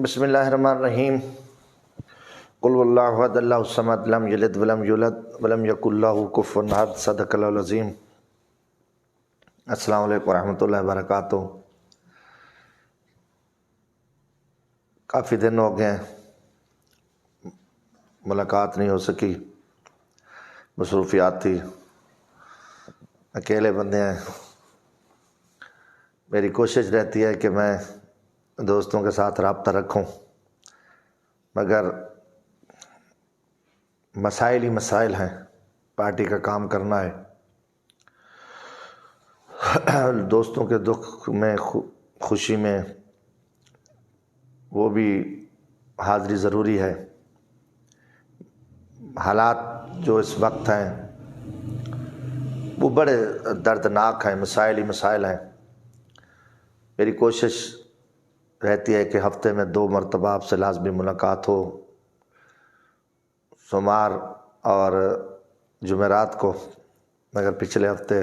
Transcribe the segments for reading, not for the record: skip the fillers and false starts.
بسم اللہ الرحمن الرحیم قل واللہ احد اللہ الصمد لم یلد ولم یولد ولم یکن لہ کفوا احد صدق اللہ العظیم۔ السلام علیکم ورحمۃ اللہ وبرکاتہ۔ کافی دن ہو گئے ملاقات نہیں ہو سکی، مصروفیات تھی، اکیلے بندے ہیں۔ میری کوشش رہتی ہے کہ میں دوستوں کے ساتھ رابطہ رکھوں، مگر مسائل ہی مسائل ہیں۔ پارٹی کا کام کرنا ہے، دوستوں کے دکھ میں خوشی میں وہ بھی حاضری ضروری ہے۔ حالات جو اس وقت ہیں وہ بڑے دردناک ہیں، مسائل ہی مسائل ہیں۔ میری کوشش رہتی ہے کہ ہفتے میں 2 مرتبہ آپ سے لازمی ملاقات ہو، سوموار اور جمعرات کو، مگر پچھلے ہفتے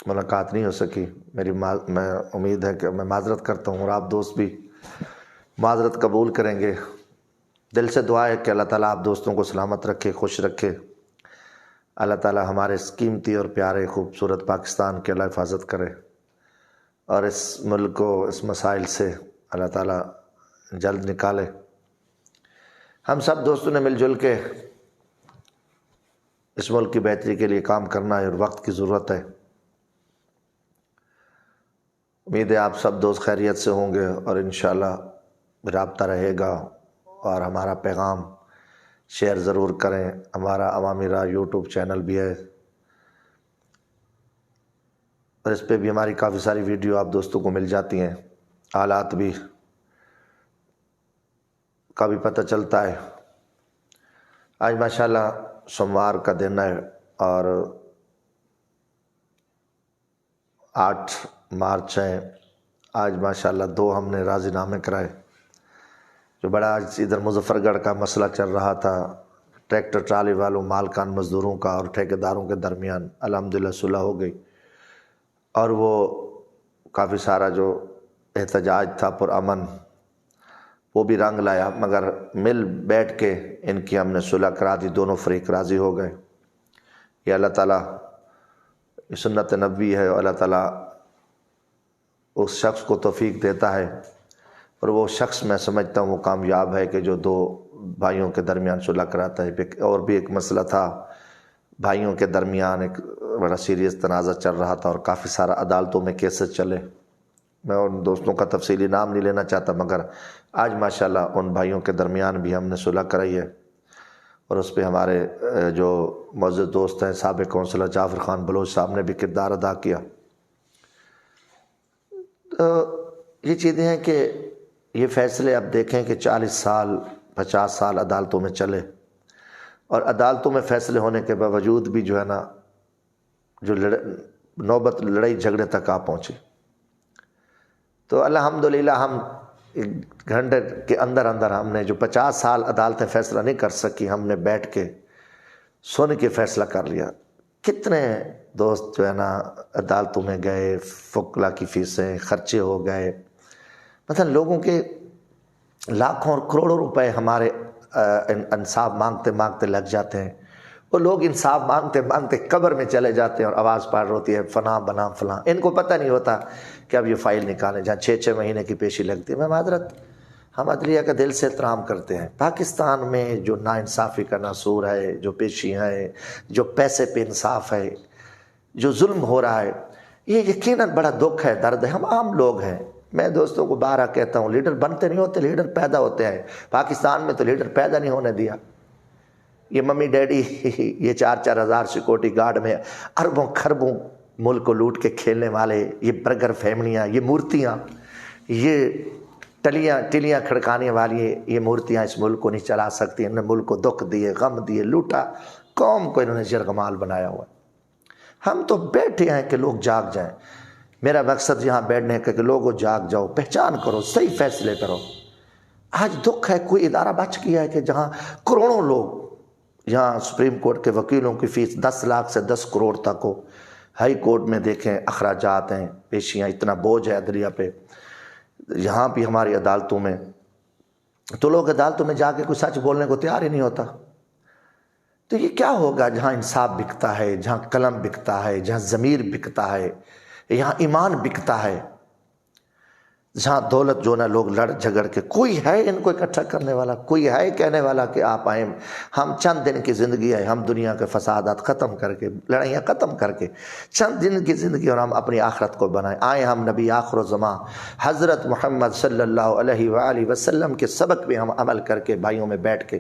ملاقات نہیں ہو سکی۔ میں امید ہے کہ میں معذرت کرتا ہوں اور آپ دوست بھی معذرت قبول کریں گے۔ دل سے دعا ہے کہ اللہ تعالیٰ آپ دوستوں کو سلامت رکھے، خوش رکھے۔ اللہ تعالیٰ ہمارے اس قیمتی اور پیارے خوبصورت پاکستان کی اللہ حفاظت کرے، اور اس ملک کو اس مسائل سے اللہ تعالیٰ جلد نکالے۔ ہم سب دوستوں نے مل جل کے اس ملک کی بہتری کے لیے کام کرنا ہے، اور وقت کی ضرورت ہے۔ امید ہے آپ سب دوست خیریت سے ہوں گے، اور انشاءاللہ رابطہ رہے گا، اور ہمارا پیغام شیئر ضرور کریں۔ ہمارا عوامی راہ یوٹیوب چینل بھی ہے، اور اس پہ بھی ہماری کافی ساری ویڈیو آپ دوستوں کو مل جاتی ہیں، حالات بھی کا بھی پتہ چلتا ہے۔ آج ماشاءاللہ سوموار کا دن ہے، اور 8 مارچ ہے۔ آج ماشاءاللہ 2 ہم نے راضی نامے کرائے۔ جو بڑا آج ادھر مظفر گڑھ کا مسئلہ چل رہا تھا، ٹریکٹر ٹرالی والوں، مالکان مزدوروں کا اور ٹھیکیداروں کے درمیان، الحمدللہ صلح ہو گئی، اور وہ کافی سارا جو احتجاج تھا پرامن وہ بھی رنگ لایا، مگر مل بیٹھ کے ان کی ہم نے صلح کرا دی، دونوں فریق راضی ہو گئے۔ یہ اللہ تعالیٰ یہ سنت نبوی ہے، اور اللہ تعالیٰ اس شخص کو توفیق دیتا ہے، اور وہ شخص میں سمجھتا ہوں وہ کامیاب ہے کہ جو 2 بھائیوں کے درمیان صلح کراتا ہے۔ اور بھی ایک مسئلہ تھا بھائیوں کے درمیان، ایک بڑا سیریس تنازع چل رہا تھا، اور کافی سارا عدالتوں میں کیسز چلے۔ میں ان دوستوں کا تفصیلی نام نہیں لینا چاہتا، مگر آج ماشاءاللہ ان بھائیوں کے درمیان بھی ہم نے صلح کرائی ہے، اور اس پہ ہمارے جو معزز دوست ہیں سابق کونسلر جعفر خان بلوچ صاحب نے بھی کردار ادا کیا۔ تو یہ چیزیں ہیں کہ یہ فیصلے اب دیکھیں کہ 40 سال 50 سال عدالتوں میں چلے، اور عدالتوں میں فیصلے ہونے کے باوجود بھی جو ہے نا جو نوبت لڑائی جھگڑے تک آ پہنچی۔ تو الحمدللہ ہم 1 گھنٹے کے اندر ہم نے جو 50 سال عدالتیں فیصلہ نہیں کر سکی، ہم نے بیٹھ کے سن کے فیصلہ کر لیا۔ کتنے دوست جو ہے نا عدالتوں میں گئے، فقلا کی فیسیں خرچے ہو گئے، مثلا لوگوں کے لاکھوں اور کروڑوں روپے ہمارے انصاف مانگتے لگ جاتے ہیں۔ وہ لوگ انصاف مانگتے قبر میں چلے جاتے ہیں، اور آواز پار ہوتی ہے فلاں بنا فلاں۔ ان کو پتہ نہیں ہوتا کہ اب یہ فائل نکالیں جہاں 6 مہینے کی پیشی لگتی ہے۔ میں معذرت، ہم عدلیہ کا دل سے احترام کرتے ہیں۔ پاکستان میں جو ناانصافی کا ناسور ہے، جو پیشی ہے، جو پیسے پہ انصاف ہے، جو ظلم ہو رہا ہے، یہ یقیناً بڑا دکھ ہے، درد ہے۔ ہم عام لوگ ہیں۔ میں دوستوں کو بارہ کہتا ہوں، لیڈر بنتے نہیں ہوتے، لیڈر پیدا ہوتے ہیں۔ پاکستان میں تو لیڈر پیدا نہیں ہونے دیا۔ یہ ممی ڈیڈی یہ 4 ہزار سیکورٹی گارڈ میں اربوں خربوں ملک کو لوٹ کے کھیلنے والے، یہ برگر فیملیاں، یہ مورتیاں، یہ ٹلیاں کھڑکانے والی یہ مورتیاں اس ملک کو نہیں چلا سکتی۔ انہوں نے ملک کو دکھ دیے، غم دیے، لوٹا، قوم کو انہوں نے یرغمال بنایا ہوا ہے۔ ہم تو بیٹھے ہیں کہ لوگ جاگ جائیں۔ میرا مقصد یہاں بیٹھنے کا کہ لوگوں جاگ جاؤ، پہچان کرو، صحیح فیصلے کرو۔ آج دکھ ہے کوئی ادارہ بچ گیا ہے کہ جہاں کروڑوں لوگ، یہاں سپریم کورٹ کے وکیلوں کی فیس 10 لاکھ سے 10 کروڑ تک ہو، ہائی کورٹ میں دیکھیں اخراجات ہیں، پیشیاں، اتنا بوجھ ہے عدلیہ پہ۔ یہاں بھی ہماری عدالتوں میں تو لوگ عدالتوں میں جا کے کوئی سچ بولنے کو تیار ہی نہیں ہوتا۔ تو یہ کیا ہوگا جہاں انصاف بکتا ہے، جہاں قلم بکتا ہے، جہاں ضمیر بکتا ہے، یہاں ایمان بکتا ہے، جہاں دولت جو نا لوگ لڑ جھگڑ کے، کوئی ہے ان کو اکٹھا کرنے والا؟ کوئی ہے کہنے والا کہ آپ آئیں، ہم چند دن کی زندگی ہے، ہم دنیا کے فسادات ختم کر کے، لڑائیاں ختم کر کے، چند دن کی زندگی اور ہم اپنی آخرت کو بنائیں، آئیں ہم نبی آخر الزماں حضرت محمد صلی اللہ علیہ وآلہ وسلم کے سبق پہ ہم عمل کر کے بھائیوں میں بیٹھ کے،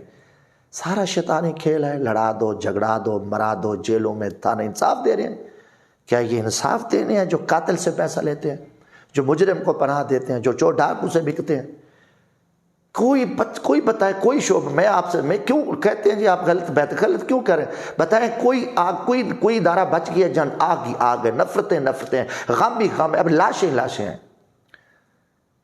سارا شیطانی کھیل ہے، لڑا دو، جھگڑا دو، مرا دو، جیلوں میں تانے، انصاف دے رہے ہیں؟ کیا یہ انصاف دینے ہیں جو قاتل سے پیسہ لیتے ہیں، جو مجرم کو پناہ دیتے ہیں، جو چور ڈاکو سے بکتے ہیں؟ کوئی بتائے، کوئی شعبہ، میں کیوں کہتے ہیں جی آپ غلط کیوں کر رہے ہیں؟ بتائیں کوئی ادارہ بچ گیا جہاں آگ ہی آگ ہے، نفرتیں، غم ہی غم ہے، اب لاشیں ہیں۔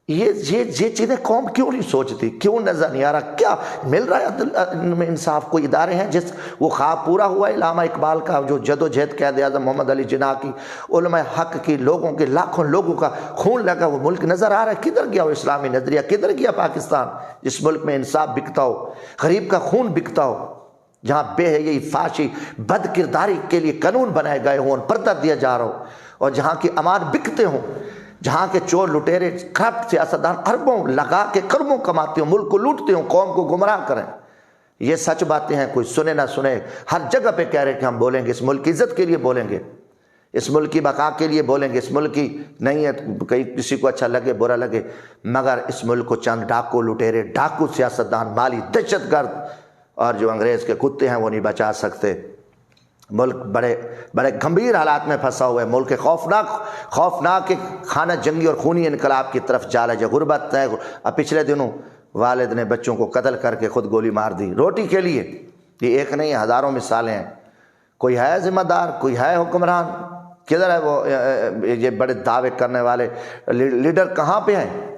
یہ چیزیں قوم کیوں نہیں سوچتی؟ کیوں نظر نہیں آ رہا؟ کیا مل رہا ہے ان میں انصاف؟ کوئی ادارے ہیں جس وہ خواب پورا ہوا ہے علامہ اقبال کا، جو جدوجہد قائد اعظم محمد علی جناح کی، علماء حق کی، لوگوں کے لاکھوں لوگوں کا خون لگا وہ ملک نظر آ رہا ہے؟ کدھر گیا وہ اسلامی نظریہ؟ کدھر گیا پاکستان جس ملک میں انصاف بکتا ہو، غریب کا خون بکتا ہو، جہاں بے حیائی، فحاشی، بد کرداری کے لیے قانون بنائے گئے ہوں، پردہ دیا جا رہا ہو، اور جہاں کی امان بکتے ہوں، جہاں کے چور لٹیرے کرپٹ سیاستدان اربوں لگا کے کربوں کماتے ہوں، ملک کو لوٹتے ہوں، قوم کو گمراہ کریں۔ یہ سچ باتیں ہیں، کوئی سنے نہ سنے، ہر جگہ پہ کہہ رہے کہ ہم بولیں گے، اس ملک کی عزت کے لیے بولیں گے، اس ملک کی بقا کے لیے بولیں گے، اس ملک کی نہیں ہے کہیں کسی کو اچھا لگے برا لگے، مگر اس ملک کو چند ڈاکو لٹیرے، ڈاکو سیاستدان، مالی دہشت گرد اور جو انگریز کے کتے ہیں وہ نہیں بچا سکتے۔ ملک بڑے گمبھیر حالات میں پھنسا ہوا ہے، ملک خوفناک خانہ جنگی اور خونی انقلاب کی طرف جا رہا ہے، غربت ہے۔ اب پچھلے دنوں والد نے بچوں کو قتل کر کے خود گولی مار دی روٹی کے لیے۔ یہ ایک نہیں، ہزاروں مثالیں ہیں۔ کوئی ہے ذمہ دار؟ کوئی ہے حکمران؟ کدھر ہے وہ یہ بڑے دعوے کرنے والے لیڈر؟ کہاں پہ ہیں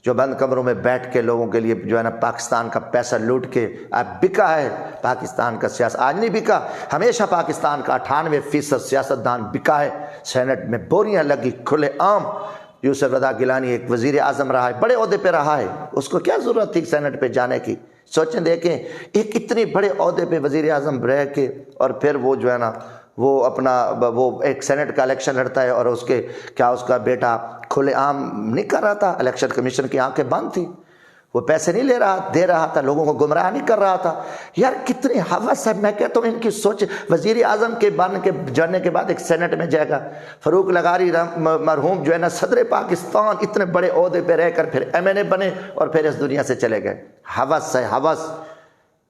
جو بند کمروں میں بیٹھ کے لوگوں کے لیے جو ہے نا پاکستان کا پیسہ لوٹ کے اب بکا ہے پاکستان کا سیاست؟ آج نہیں بکا، ہمیشہ پاکستان کا 98% سیاستدان بکا ہے۔ سینٹ میں بوریاں لگی کھلے عام۔ یوسف رضا گیلانی ایک وزیر اعظم رہا ہے، بڑے عہدے پہ رہا ہے، اس کو کیا ضرورت تھی سینٹ پہ جانے کی؟ سوچیں دیکھیں، ایک اتنے بڑے عہدے پہ وزیر اعظم رہ کے اور پھر وہ جو ہے نا وہ ایک سینٹ کا الیکشن لڑتا ہے، اور اس کا بیٹا کھلے عام نہیں کر رہا تھا؟ الیکشن کمیشن کی آنکھیں بند تھی، وہ پیسے نہیں دے رہا تھا، لوگوں کو گمراہ نہیں کر رہا تھا۔ یار کتنی ہوس ہے! میں کہتا ہوں ان کی سوچ، وزیر اعظم کے جانے کے بعد ایک سینٹ میں جائے گا۔ فاروق لغاری مرحوم جو ہے نا صدر پاکستان، اتنے بڑے عہدے پہ رہ کر پھر MNA بنے اور پھر اس دنیا سے چلے گئے۔ ہوس ہے، ہوس۔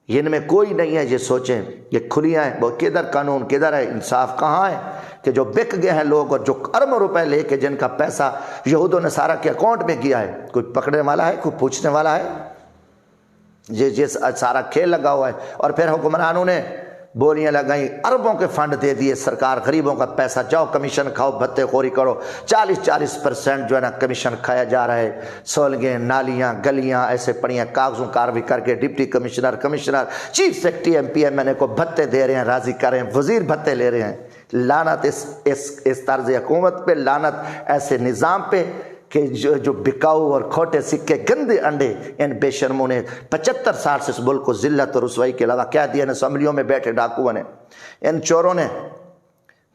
ان میں کوئی نہیں ہے یہ سوچیں، یہ کھلیاں ہیں، وہ کدھر قانون، کدھر ہے انصاف، کہاں ہے کہ جو بک گئے ہیں لوگ اور جو اربوں روپے لے کے جن کا پیسہ یہود و نصارہ کے اکاؤنٹ میں گیا ہے، کوئی پکڑنے والا ہے؟ کوئی پوچھنے والا ہے؟ یہ سارا کھیل لگا ہوا ہے۔ اور پھر حکمرانوں نے بولیاں لگائیں، اربوں کے فنڈ دے دیے، سرکار غریبوں کا پیسہ، جاؤ کمیشن کھاؤ، بھتے خوری کرو۔ 40% جو ہے نا کمیشن کھایا جا رہا ہے۔ سولگیں، نالیاں، گلیاں ایسے پڑی ہیں، کاغذوں کاروی کر کے deputy commissioner, chief secretary, MP MNA کو بھتے دے رہے ہیں، راضی کر رہے ہیں، وزیر بھتے لے رہے ہیں۔ لعنت اس طرز حکومت پہ، لعنت ایسے نظام پہ کہ جو بکاؤ اور کھوٹے سکے، گندے انڈے ان بے شرموں نے 75 سال سے اس ملک کو ذلت اور رسوائی کے علاوہ کیا دیا؟ اسمبلیوں میں بیٹھے ڈاکوؤں نے، ان چوروں نے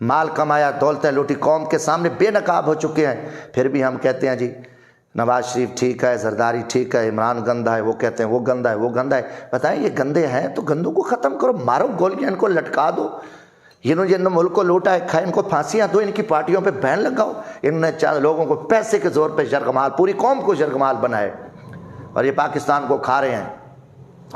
مال کمایا، دولتیں لوٹی، قوم کے سامنے بے نقاب ہو چکے ہیں۔ پھر بھی ہم کہتے ہیں جی نواز شریف ٹھیک ہے، زرداری ٹھیک ہے، عمران گندا ہے، وہ کہتے ہیں وہ گندا ہے، وہ گندا ہے۔ بتائیں یہ گندے ہیں تو گندوں کو ختم کرو، مارو گولیاں، ان کو لٹکا دو۔ جن ملک کو لوٹا ہے، کھائے، ان کو پھانسیاں دو، ان کی پارٹیوں پہ بین لگاؤ۔ انہوں نے چند لوگوں کو پیسے کے زور پہ یرغمال، پوری قوم کو یرغمال بنائے، اور یہ پاکستان کو کھا رہے ہیں۔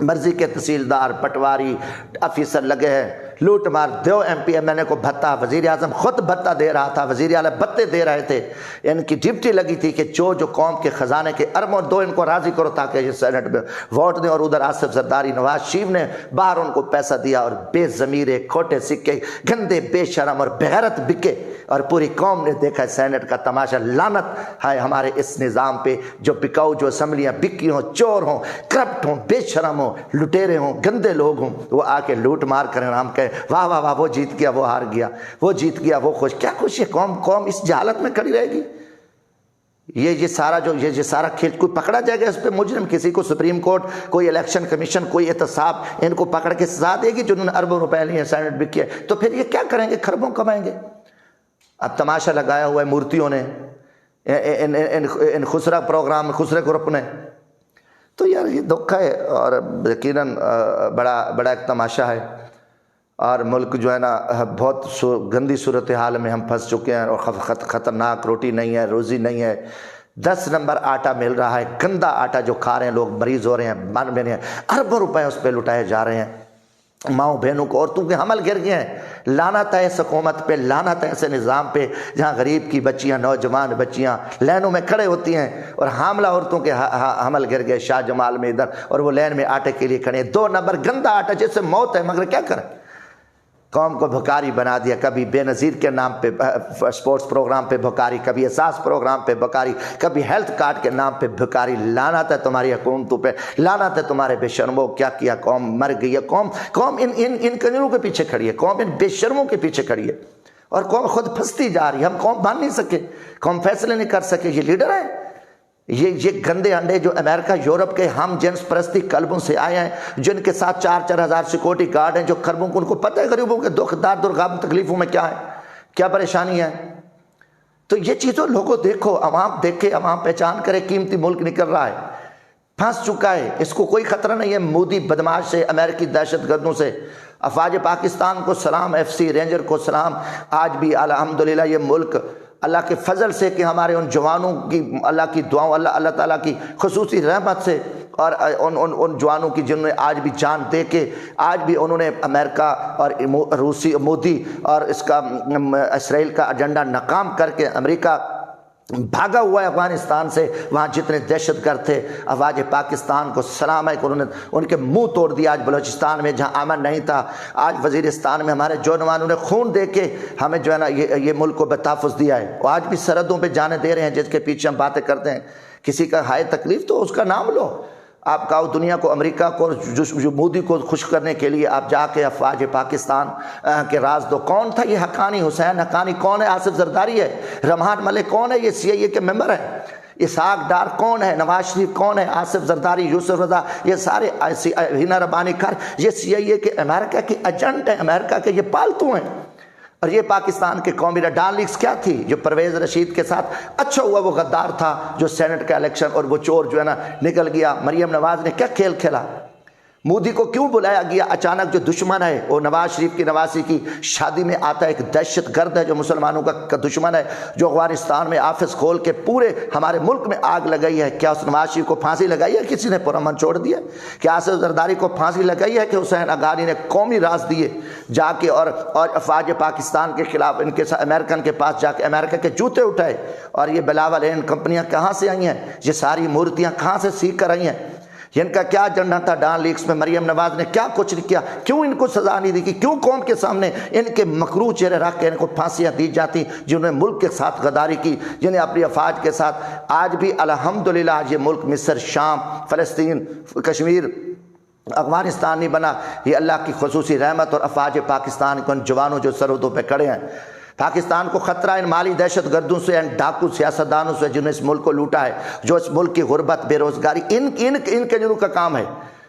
مرضی کے تحصیلدار، پٹواری، آفیسر لگے ہیں، لوٹ مار دو۔ MP MNA کو بھتہ، وزیر اعظم خود بھتہ دے رہا تھا، وزیر اعلیٰ بھتے دے رہے تھے۔ ان کی ڈپٹی لگی تھی کہ جو قوم کے خزانے کے اربوں دو، ان کو راضی کرو تاکہ یہ سینٹ میں ووٹ دیں۔ اور ادھر آصف زرداری، نواز شریف نے باہر ان کو پیسہ دیا، اور بے ضمیرے، کھوٹے سکے، گندے، بے شرم اور بغیرت بکے، اور پوری قوم نے دیکھا سینٹ کا تماشا۔ لعنت ہے ہمارے اس نظام پہ جو بکاؤ، جو اسمبلیاں بکی ہوں، چور ہوں، کرپٹ ہوں، بے شرم ہوں، لٹیرے ہوں، گندے لوگ ہوں، وہ آ کے لوٹ مار کریں، ہم کہیں واہ واہ واہ وہ جیت گیا، وہ ہار گیا، وہ جیت گیا، وہ خوش۔ کیا خوشی ہے؟ قوم اس جہالت میں کھڑی رہے گی؟ یہ سارا کھیل کوئی پکڑا جائے گا اس پہ مجرم؟ کسی کو سپریم کورٹ، کوئی الیکشن کمیشن، کوئی احتساب ان کو پکڑ کے سزا دے گی جنہوں نے اربوں روپے لیے سینٹ بھی کیا؟ تو پھر یہ کیا کریں گے؟ خربوں کمائیں گے۔ اب تماشا لگایا ہوا ہے مورتیوں نے، ان خسرہ پروگرام، خسرے گروپ نے۔ تو یار یہ دکھ ہے، اور یقیناً بڑا ایک تماشا ہے، اور ملک جو ہے نا بہت گندی صورتحال میں ہم پھنس چکے ہیں، اور خطرناک، روٹی نہیں ہے، روزی نہیں ہے، 10 نمبر آٹا مل رہا ہے، گندا آٹا جو کھا رہے ہیں لوگ، مریض ہو رہے ہیں، بن رہے ہیں، اربوں روپے اس پہ لٹائے جا رہے ہیں، ماؤں بہنوں کو، عورتوں کے حمل گر گئے ہیں۔ لعنت ہے اس حکومت پہ، لعنت ہے ایسے نظام پہ جہاں غریب کی بچیاں، نوجوان بچیاں لائنوں میں کھڑے ہوتی ہیں، اور حاملہ عورتوں کے حمل گر گئے شاہ جمال میں ادھر، اور وہ لائن میں آٹے کے لیے کھڑے ہیں، 2 نمبر گندا آٹا جس سے موت ہے، مگر کیا کریں؟ قوم کو بھکاری بنا دیا، کبھی بے نظیر کے نام پہ سپورٹس پروگرام پہ بھکاری، کبھی احساس پروگرام پہ بھکاری، کبھی ہیلتھ کارڈ کے نام پہ بھکاری۔ لعنت ہے تمہاری حکومتوں پہ، لعنت ہے تمہارے بے شرموں، کیا کیا؟ قوم مر گئی ہے، قوم ان کنجروں کے پیچھے کھڑی ہے، قوم ان بے شرموں کے پیچھے کھڑی ہے، اور قوم خود پھنستی جا رہی ہے۔ ہم قوم بن نہیں سکے، قوم فیصلے نہیں کر سکے، یہ لیڈر ہیں، یہ گندے انڈے جو امریکہ یورپ کے ہم جنس پرستی کلبوں سے آئے ہیں، جن کے ساتھ 4-4 ہزار سیکورٹی گارڈ ہیں، جو خربوں کو، ان کو پتہ ہے غریبوں کے دکھ درد اور غم تکلیفوں میں کیا ہے، کیا پریشانی ہے۔ تو یہ چیزوں لوگوں دیکھو، عوام دیکھے، عوام پہچان کرے، قیمتی ملک نکل رہا ہے، پھنس چکا ہے، اس کو کوئی خطرہ نہیں ہے مودی بدماش سے، امریکی دہشت گردوں سے۔ افواج پاکستان کو سلام، ایف سی رینجر کو سلام۔ آج بھی الحمدللہ یہ ملک اللہ کے فضل سے کہ ہمارے ان جوانوں کی، اللہ کی دعاؤں، اللہ تعالیٰ کی خصوصی رحمت سے، اور ان جوانوں کی جنہوں نے آج بھی جان دے کے، آج بھی انہوں نے امریکہ اور روسی مودی اور اس کا اسرائیل کا ایجنڈا ناکام کر کے، امریکہ بھاگا ہوا ہے افغانستان سے، وہاں جتنے دہشت گرد تھے، افواج پاکستان کو سلام ہے کہ انہوں نے ان کے منہ توڑ دیا۔ آج بلوچستان میں جہاں امن نہیں تھا، آج وزیرستان میں ہمارے جوانوں نے خون دے کے ہمیں جو ہے نا یہ ملک کو بتحفظ دیا ہے، وہ آج بھی سرحدوں پہ جانے دے رہے ہیں، جس کے پیچھے ہم باتیں کرتے ہیں۔ کسی کا ہائے تکلیف تو اس کا نام لو، آپ کہو دنیا کو، امریکہ کو، جو مودی کو خوش کرنے کے لیے آپ جا کے افواج پاکستان کے راز دو۔ کون تھا یہ حقانی؟ حسین حقانی کون ہے؟ آصف زرداری ہے؟ رمحان ملک کون ہے؟ یہ CIA کے ممبر ہیں۔ اسحاق ڈار کون ہے؟ نواز شریف کون ہے؟ آصف زرداری، یوسف رضا، یہ سارے ہینا ربانی کار، یہ CIA کے، امریکہ کے ایجنٹ ہیں، امریکہ کے یہ پالتو ہیں۔ اور یہ پاکستان کے قومی ڈان لیکس کیا تھی؟ جو پرویز رشید کے ساتھ، اچھا ہوا وہ غدار تھا جو سینٹ کا الیکشن، اور وہ چور جو ہے نا نکل گیا۔ مریم نواز نے کیا کھیل کھیلا؟ مودی کو کیوں بلایا گیا اچانک؟ جو دشمن ہے وہ نواز شریف کی نواسی کی شادی میں آتا ہے، ایک دہشت گرد ہے جو مسلمانوں کا دشمن ہے، جو افغانستان میں آفس کھول کے پورے ہمارے ملک میں آگ لگائی ہے۔ کیا اس نواز شریف کو پھانسی لگائی ہے کسی نے؟ پرامن چھوڑ دیا۔ کیا آصف زرداری کو پھانسی لگائی ہے کہ حسین حقانی نے قومی راز دیے جا کے، اور افواج پاکستان کے خلاف ان کے ساتھ امریکن کے پاس جا کے امریکہ کے جوتے اٹھائے؟ اور یہ بلاول این کمپنیاں کہاں سے آئی ہیں؟ یہ ساری مورتیاں کہاں سے سیکھ کر آئی ہیں؟ ان کا کیا ایجنڈا تھا ڈان لیکس میں؟ مریم نواز نے کیا کچھ نہیں کیا؟ کیوں ان کو سزا نہیں دی گئی؟ کیوں قوم کے سامنے ان کے مکروہ چہرے رکھ کے ان کو پھانسیاں دی جاتی، جنہوں نے ملک کے ساتھ غداری کی، جنہیں اپنی افواج کے ساتھ؟ آج بھی الحمدللہ آج یہ ملک مصر، شام، فلسطین، کشمیر، افغانستان نہیں بنا، یہ اللہ کی خصوصی رحمت اور افواج پاکستان کے ان جوانوں جو سرحدوں پہ کھڑے ہیں۔ پاکستان کو خطرہ ان مالی دہشت گردوں سے، ان ڈاکو سیاستدانوں سے جنہوں نے اس ملک کو لوٹا ہے، جو اس ملک کی غربت، بے روزگاری، ان کے جنوں کا کام ہے۔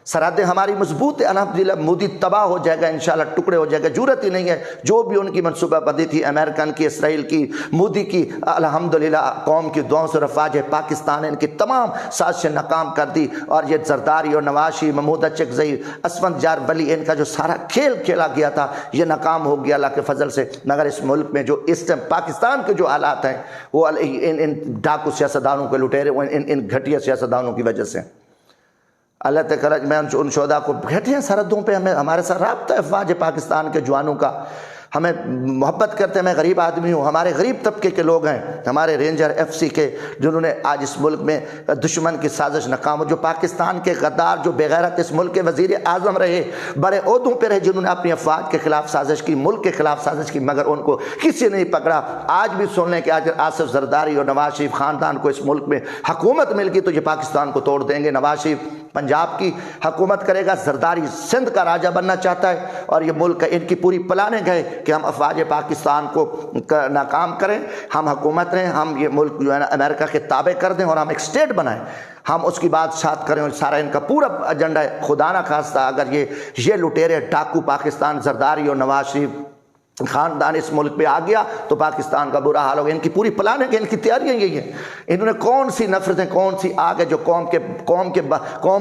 سرحدیں ہماری مضبوط ہے، الحمدللہ مودی تباہ ہو جائے گا انشاءاللہ، ٹکڑے ہو جائے گا، ضرورت ہی نہیں ہے۔ جو بھی ان کی منصوبہ بندی تھی، امریکن کی، اسرائیل کی، مودی کی، الحمدللہ قوم کی دعاؤں سے افواج پاکستان نے ان کی تمام سازشیں ناکام کر دی۔ اور یہ زرداری اور نواشی، محمود اچکزئی، اسفند جار بلی، ان کا جو سارا کھیل کھیلا گیا تھا یہ ناکام ہو گیا اللہ کے فضل سے۔ مگر اس ملک میں جو اس ٹائم پاکستان کے جو حالات ہیں وہ ان ڈاکو سیاستدانوں کے لٹیرے، ان گھٹیا سیاستدانوں کی وجہ سے۔ اللہ تعالیٰ، میں ان شہداء کو بیٹھے ہیں سرحدوں پہ، ہمارے ساتھ رابطہ ہے افواج پاکستان کے جوانوں کا، ہمیں محبت کرتے ہیں۔ میں غریب آدمی ہوں، ہمارے غریب طبقے کے لوگ ہیں، ہمارے رینجر FC کے، جنہوں نے آج اس ملک میں دشمن کی سازش ناکام ہو، جو پاکستان کے غدار، جو بے غیرت اس ملک کے وزیر اعظم رہے، بڑے عہدوں پہ رہے، جنہوں نے اپنی افواج کے خلاف سازش کی، ملک کے خلاف سازش کی، مگر ان کو کسی نے نہیں پکڑا۔ آج بھی سن لیں کہ آج آصف زرداری اور نواز شریف خاندان کو اس ملک میں حکومت مل گئی تو یہ پاکستان کو توڑ دیں گے۔ نواز شریف پنجاب کی حکومت کرے گا، زرداری سندھ کا راجہ بننا چاہتا ہے، اور یہ ملک ان کی پوری پلاننگ ہے کہ ہم افواج پاکستان کو ناکام کریں، ہم حکومت رہیں، ہم یہ ملک جو ہے نا امریکہ کے تابع کر دیں اور ہم ایک اسٹیٹ بنائیں، ہم اس کی بادشاہت کریں، اور سارا ان کا پورا ایجنڈا ہے۔ خدا نہ خواستہ اگر یہ لٹیرے ڈاکو پاکستان زرداری اور نواز شریف خاندان اس ملک پہ آ گیا تو پاکستان کا برا حال ہوگا۔ ان کی پوری پلاننگ ہے، ان کی تیاریاں یہی ہیں۔ انہوں نے کون سی نفرتیں، کون سی آگ ہے جو قوم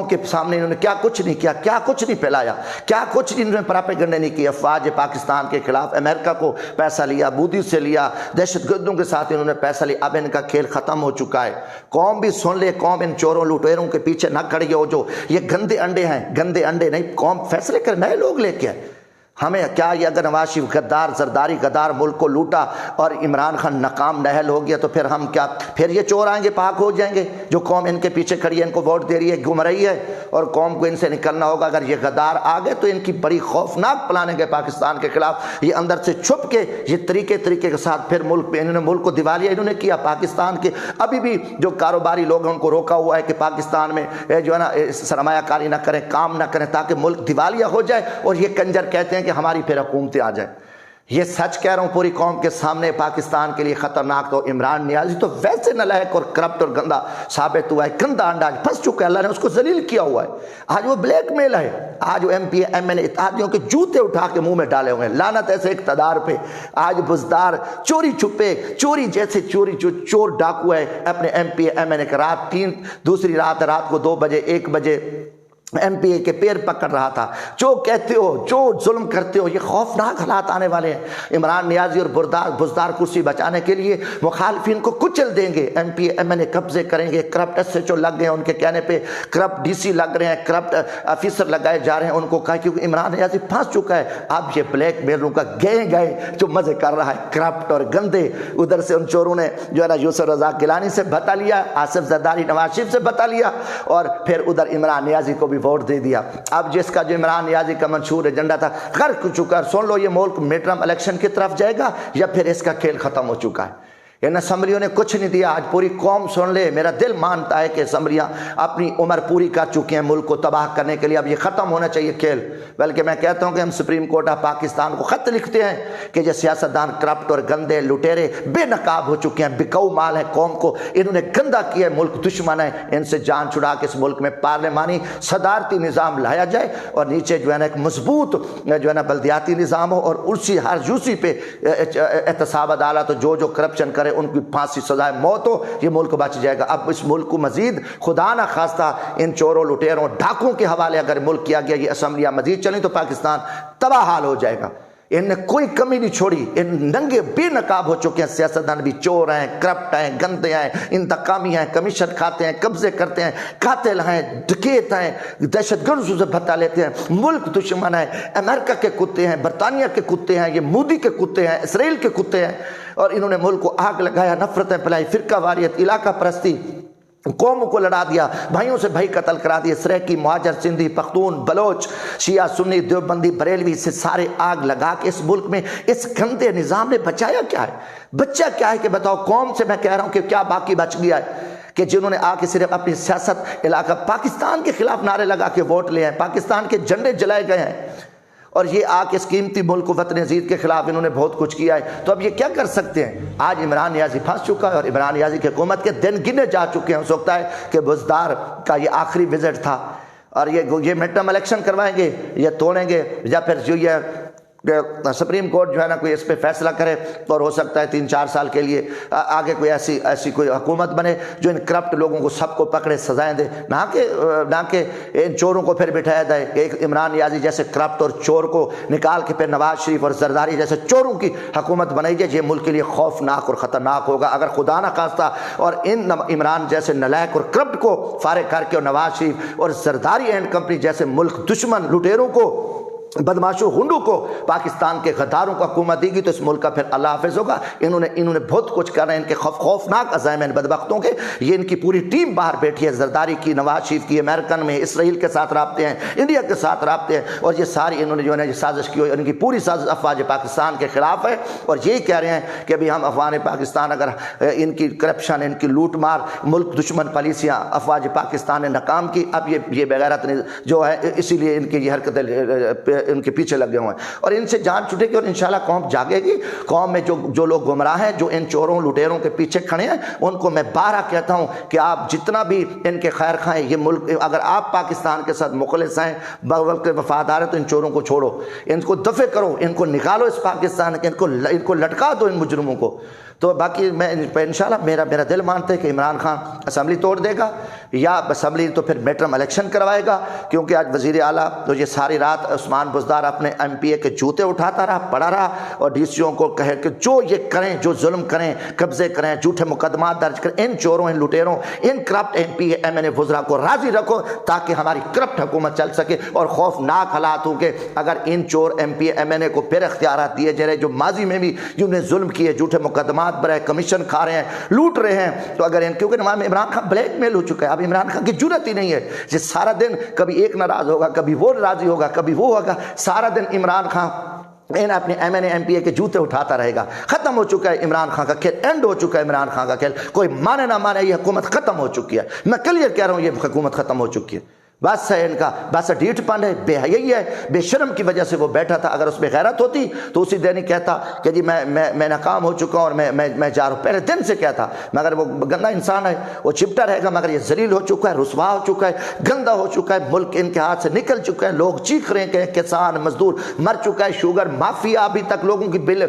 کے سامنے انہوں نے کیا کچھ نہیں کیا، کیا کچھ نہیں پھیلایا، کیا کچھ انہوں نے پراپیگنڈے نہیں کیا افواج پاکستان کے خلاف۔ امریکہ کو پیسہ لیا، مودی سے لیا، دہشت گردوں کے ساتھ انہوں نے پیسہ لیا، اب ان کا کھیل ختم ہو چکا ہے۔ قوم بھی سن لے، قوم ان چوروں لٹیروں کے پیچھے نہ کھڑی ہو جو یہ گندے انڈے ہیں، گندے انڈے نہیں، قوم فیصلے کر، نئے لوگ لے کے آئے۔ ہمیں کیا یہ اگر نواز شریف غدار زرداری غدار ملک کو لوٹا اور عمران خان ناکام نہل ہو گیا تو پھر ہم کیا، پھر یہ چور آئیں گے پاک ہو جائیں گے؟ جو قوم ان کے پیچھے کھڑی ہے، ان کو ووٹ دے رہی ہے، گھوم رہی ہے، اور قوم کو ان سے نکلنا ہوگا۔ اگر یہ غدار آ گئے تو ان کی بڑی خوفناک پلاننگ ہے پاکستان کے خلاف۔ یہ اندر سے چھپ کے یہ طریقے کے ساتھ پھر ملک پہ انہوں نے ملک کو دیوالیہ انہوں نے کیا۔ پاکستان کے ابھی بھی جو کاروباری لوگ ہیں ان کو روکا ہوا ہے کہ پاکستان میں جو ہے نا سرمایہ کاری نہ کریں، کام نہ کریں، تاکہ ملک دیوالیہ ہو جائے، اور یہ کنجر کہتے ہیں کہ ہماری پھر حکومتیں آ جائیں۔ یہ سچ کہہ رہا ہوں پوری قوم کے سامنے، پاکستان کے لیے خطرناک تو عمران نیازی تو ویسے نالائق اور کرپٹ اور گندا ثابت ہوا ہے، گندا انڈا پھنس چکا ہے، اللہ نے اس کو ذلیل کیا ہوا ہے۔ آج وہ بلیک میل ہے، آج وہ ایم پی ایم این اے اتحادیوں کے جوتے اٹھا کے منہ میں ڈالے ہوئے ہیں۔ لعنت ایسے اقتدار پہ، آج بزدار چوری چھپے چوری جیسے چور ڈاکو ہے اپنے ایم پی ایم این اے رات دوسری رات کو 2 بجے 1 بجے ایم پی اے کے پیر پکڑ رہا تھا۔ جو کہتے ہو، جو ظلم کرتے ہو، یہ خوفناک حالات آنے والے ہیں۔ عمران نیازی اور بزدار کرسی بچانے کے لیے مخالفین کو کچل دیں گے، ایم پی ایم این اے قبضے کریں گے، کرپٹ ایس ایچ او لگ گئے ہیں ان کے کہنے پہ، کرپٹ ڈی سی لگ رہے ہیں، کرپٹ آفیسر لگائے جا رہے ہیں ان کو کہا، کیونکہ عمران نیازی پھنس چکا ہے۔ اب یہ بلیک میلوں کا گئے جو مزے کر رہا ہے، کرپٹ اور گندے۔ ادھر سے ان چوروں نے جو ہے نا یوسف رضا گیلانی سے بتا لیا، آصف زرداری نواز شریف سے بتا لیا، اور پھر ادھر عمران نیازی کو بھی ووٹ دے دیا۔ اب جس کا جو عمران نیازی کا منشور ایجنڈا تھا غرق چکا، سن لو یہ ملک میڈ ٹرم الیکشن کی طرف جائے گا یا پھر اس کا کھیل ختم ہو چکا ہے۔ ان اسمبلیوں نے کچھ نہیں دیا۔ آج پوری قوم سن لے، میرا دل مانتا ہے کہ اسمبلیاں اپنی عمر پوری کر چکی ہیں ملک کو تباہ کرنے کے لیے، اب یہ ختم ہونا چاہیے کھیل۔ بلکہ میں کہتا ہوں کہ ہم سپریم کورٹ آف پاکستان کو خط لکھتے ہیں کہ یہ سیاستدان کرپٹ اور گندے لٹیرے بے نقاب ہو چکے ہیں، بکاؤ مال ہے، قوم کو انہوں نے گندا کیا ہے، ملک دشمن ہے، ان سے جان چھڑا کے اس ملک میں پارلیمانی صدارتی نظام لایا جائے، اور نیچے جو ہے نا ایک مضبوط جو ہے نا بلدیاتی نظام ہو، اور اسی ہر یوسی پہ احتساب عدالت، جو کرپشن کرے ان کی پھانسی سزائے موت ہو، یہ ملک بچ جائے گا۔ اب اس ملک کو مزید خدا نہ خواستہ ان چوروں لٹیروں ڈاکوں کے حوالے اگر ملک کیا گیا، یہ اسمبلیاں مزید چلیں تو پاکستان تباہ حال ہو جائے گا۔ ان نے کوئی کمی نہیں چھوڑی، ان ننگے بے نقاب ہو چکے ہیں سیاستدان بھی، چور ہیں، کرپٹ ہیں، گندے ہیں، انتقامی ہیں، کمیشن کھاتے ہیں، قبضے کرتے ہیں، قاتل ہیں، ڈکیت ہیں، دہشت گردوں سے بھتا لیتے ہیں، ملک دشمن ہے، امریکہ کے کتے ہیں، برطانیہ کے کتے ہیں، یہ مودی کے کتے ہیں، اسرائیل کے کتے ہیں، اور انہوں نے ملک کو آگ لگایا، نفرتیں پھیلائی، فرقہ واریت، علاقہ پرستی، قوموں کو لڑا دیا، بھائیوں سے بھائی قتل کرا دیے، سریکی، مہاجر، سندھی، پختون، بلوچ، شیعہ، سنی، دیوبندی، بریلوی سے سارے آگ لگا کے اس ملک میں اس گندے نظام نے بچایا کیا ہے؟ بچہ کیا ہے کہ بتاؤ؟ قوم سے میں کہہ رہا ہوں کہ کیا باقی بچ گیا ہے کہ جنہوں نے آ کے صرف اپنی سیاست علاقہ پاکستان کے خلاف نعرے لگا کے ووٹ لے ہیں، پاکستان کے جھنڈے جلائے گئے ہیں، اور یہ آ کے اس قیمتی ملک وطن عزیز کے خلاف انہوں نے بہت کچھ کیا ہے، تو اب یہ کیا کر سکتے ہیں؟ آج عمران نیازی پھنس چکا ہے، اور عمران نیازی کی حکومت کے دن گنے جا چکے ہیں۔ ہو سکتا ہے کہ بزدار کا یہ آخری وزٹ تھا، اور یہ مڈ ٹرم الیکشن کوائیں گے، یہ توڑیں گے، یا پھر جو یہ سپریم کورٹ جو ہے نا کوئی اس پہ فیصلہ کرے، اور ہو سکتا ہے 3-4 سال کے لیے آگے کوئی ایسی کوئی حکومت بنے جو ان کرپٹ لوگوں کو سب کو پکڑے سزائیں دے، نہ کہ ان چوروں کو پھر بٹھایا جائے۔ ایک عمران نیازی جیسے کرپٹ اور چور کو نکال کے پھر نواز شریف اور زرداری جیسے چوروں کی حکومت بنائی جائے، یہ ملک کے لیے خوفناک اور خطرناک ہوگا اگر خدا نہ خواستہ اور ان عمران جیسے نلائق اور کرپٹ کو فارغ کر کے، اور نواز شریف اور زرداری اینڈ کمپنی جیسے ملک دشمن لٹیروں کو بدماشوں ہنڈو کو پاکستان کے غداروں کو حکومت دی گی تو اس ملک کا پھر اللہ حافظ ہوگا۔ انہوں نے بہت کچھ کر رہے ہیں، ان کے خوفناک عزائم ہیں بدبختوں کے۔ یہ ان کی پوری ٹیم باہر بیٹھی ہے، زرداری کی، نواز شریف کی، امریکن میں، اسرائیل کے ساتھ رابطے ہیں، انڈیا کے ساتھ رابطے ہیں، اور یہ ساری انہوں نے جو ہے نا سازش کی ہوئی، ان کی پوری سازش افواج پاکستان کے خلاف ہے، اور یہی کہہ رہے ہیں کہ ابھی ہم افغان پاکستان اگر ان کی کرپشن، ان کی لوٹ مار، ملک دشمن پالیسیاں افواج پاکستان نے ناکام کی، اب یہ بغیرت جو ہے اسی لیے ان کی یہ حرکتیں ان کے پیچھے لگ گئے ہوئے ہیں، اور ان سے جان چھٹے گی، اور انشاءاللہ قوم جاگے گی۔ قوم میں جو لوگ گمراہ ہیں، جو ان چوروں لٹیروں کے پیچھے کھڑے ہیں، ان کو میں بارہا کہتا ہوں کہ آپ جتنا بھی ان کے خیر خواہیں، یہ ملک اگر آپ پاکستان کے ساتھ مخلص ہیں، بوقت وفادار ہیں، تو ان چوروں کو چھوڑو، ان کو دفع کرو، ان کو نکالو اس پاکستان کے، ان کو لٹکا دو ان مجرموں کو۔ تو باقی میں انشاءاللہ میرا دل مانتا ہے کہ عمران خان اسمبلی توڑ دے گا، یا اسمبلی تو پھر میڈ ٹرم الیکشن کروائے گا، کیونکہ آج وزیر اعلیٰ تو یہ ساری رات عثمان بزدار اپنے ایم پی اے کے جوتے اٹھاتا رہا، پڑا رہا، اور ڈی سی او کو کہے کہ جو یہ کریں، جو ظلم کریں، قبضے کریں، جھوٹے مقدمات درج کریں، ان چوروں، ان لٹیروں، ان corrupt M P A M N A وزراء کو راضی رکھو تاکہ ہماری کرپٹ حکومت چل سکے، اور خوفناک حالات ہوں کہ اگر ان چور M P A M N A کو پھر اختیارات دیے جا رہے جو ماضی میں بھی جنہوں نے ظلم کیے، جھوٹے مقدمات برائے کمیشن کھا رہے ہیں، لوٹ رہے ہیں، تو اگر کیونکہ عمران خان بلیک میل ہو چکا ہے، اب عمران خان کی جرات ہی نہیں ہے، جس سارا دن کبھی ایک ناراض ہوگا، کبھی وہ راضی ہوگا، کبھی وہ ہوگا، سارا دن عمران خان اپنے M N A M P A کے جوتے اٹھاتا رہے گا۔ ختم ہو چکا ہے عمران خان کا کھیل، اینڈ ہو چکا ہے عمران خان کا کھیل، کوئی مانے نہ مانے، یہ حکومت ختم ہو چکی ہے، میں کلیئر کہہ رہا ہوں، یہ حکومت ختم ہو چکی ہے۔ بس ہے ان کا، بس ڈیٹ پن ہے، بے حیائی ہے، بے شرم کی وجہ سے وہ بیٹھا تھا، اگر اس میں غیرت ہوتی تو اسی دن ہی کہتا کہ جی میں ناکام ہو چکا ہوں اور میں جا رہا ہوں، پہلے دن سے کہتا، مگر وہ گندا انسان ہے، وہ چپٹا رہے گا، مگر یہ ذلیل ہو چکا ہے، رسوا ہو چکا ہے، گندا ہو چکا ہے، ملک ان کے ہاتھ سے نکل چکا ہے، لوگ چیخ رہے ہیں کہ کسان مزدور مر چکا ہے، شوگر مافیا ابھی تک لوگوں کی بل،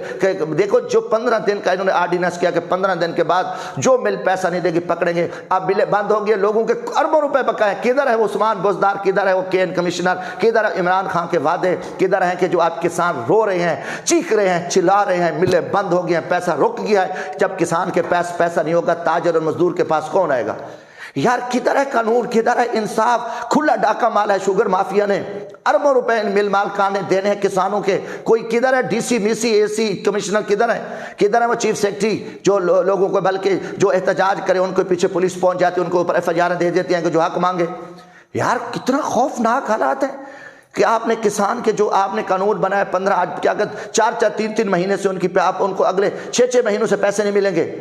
دیکھو جو 15 دن کا انہوں نے آرڈیننس کیا کہ 15 دن کے بعد جو مل پیسہ نہیں دے گی پکڑیں گے، اب بلیں بند ہو گئی، لوگوں کے اربوں روپے بقائے، کدھر ہے وہ عثمان بزدار، کدھر ہے وہ کے این کمشنر، کدھر ہے عمران خان کے وعدے، کدھر ہیں کہ جو آپ کسان رو رہے ہیں، چیخ رہے ہیں، چلا رہے ہیں، ملیں بند ہو گئی ہیں، پیسہ رک گیا ہے، جب کسان کے پاس پیسہ نہیں ہوگا تاجر اور مزدور کے پاس کون آئے گا؟ یار کدھر ہے قانون، کدھر ہے انصاف؟ کھلا ڈاکہ مال ہے شوگر مافیا نے، اربوں روپے مل مالکان نے دینے ہیں کسانوں کے، کوئی کدھر ہے ڈی سی میسی اے سی کمشنر، کدھر ہے وہ چیف سیکرٹری جو لوگوں کو بلکہ جو احتجاج کرے ان کے پیچھے پولیس پہنچ جاتی ہے، ان کو اوپر ایف آئی آر دے دیتے ہیں کہ جو حق مانگے۔ یار کتنا خوفناک حالات ہیں کہ آپ نے کسان کے جو آپ نے قانون بنایا 15 کیا کہ 4-3 مہینے سے آپ ان کو اگلے 6 مہینوں سے پیسے نہیں ملیں گے۔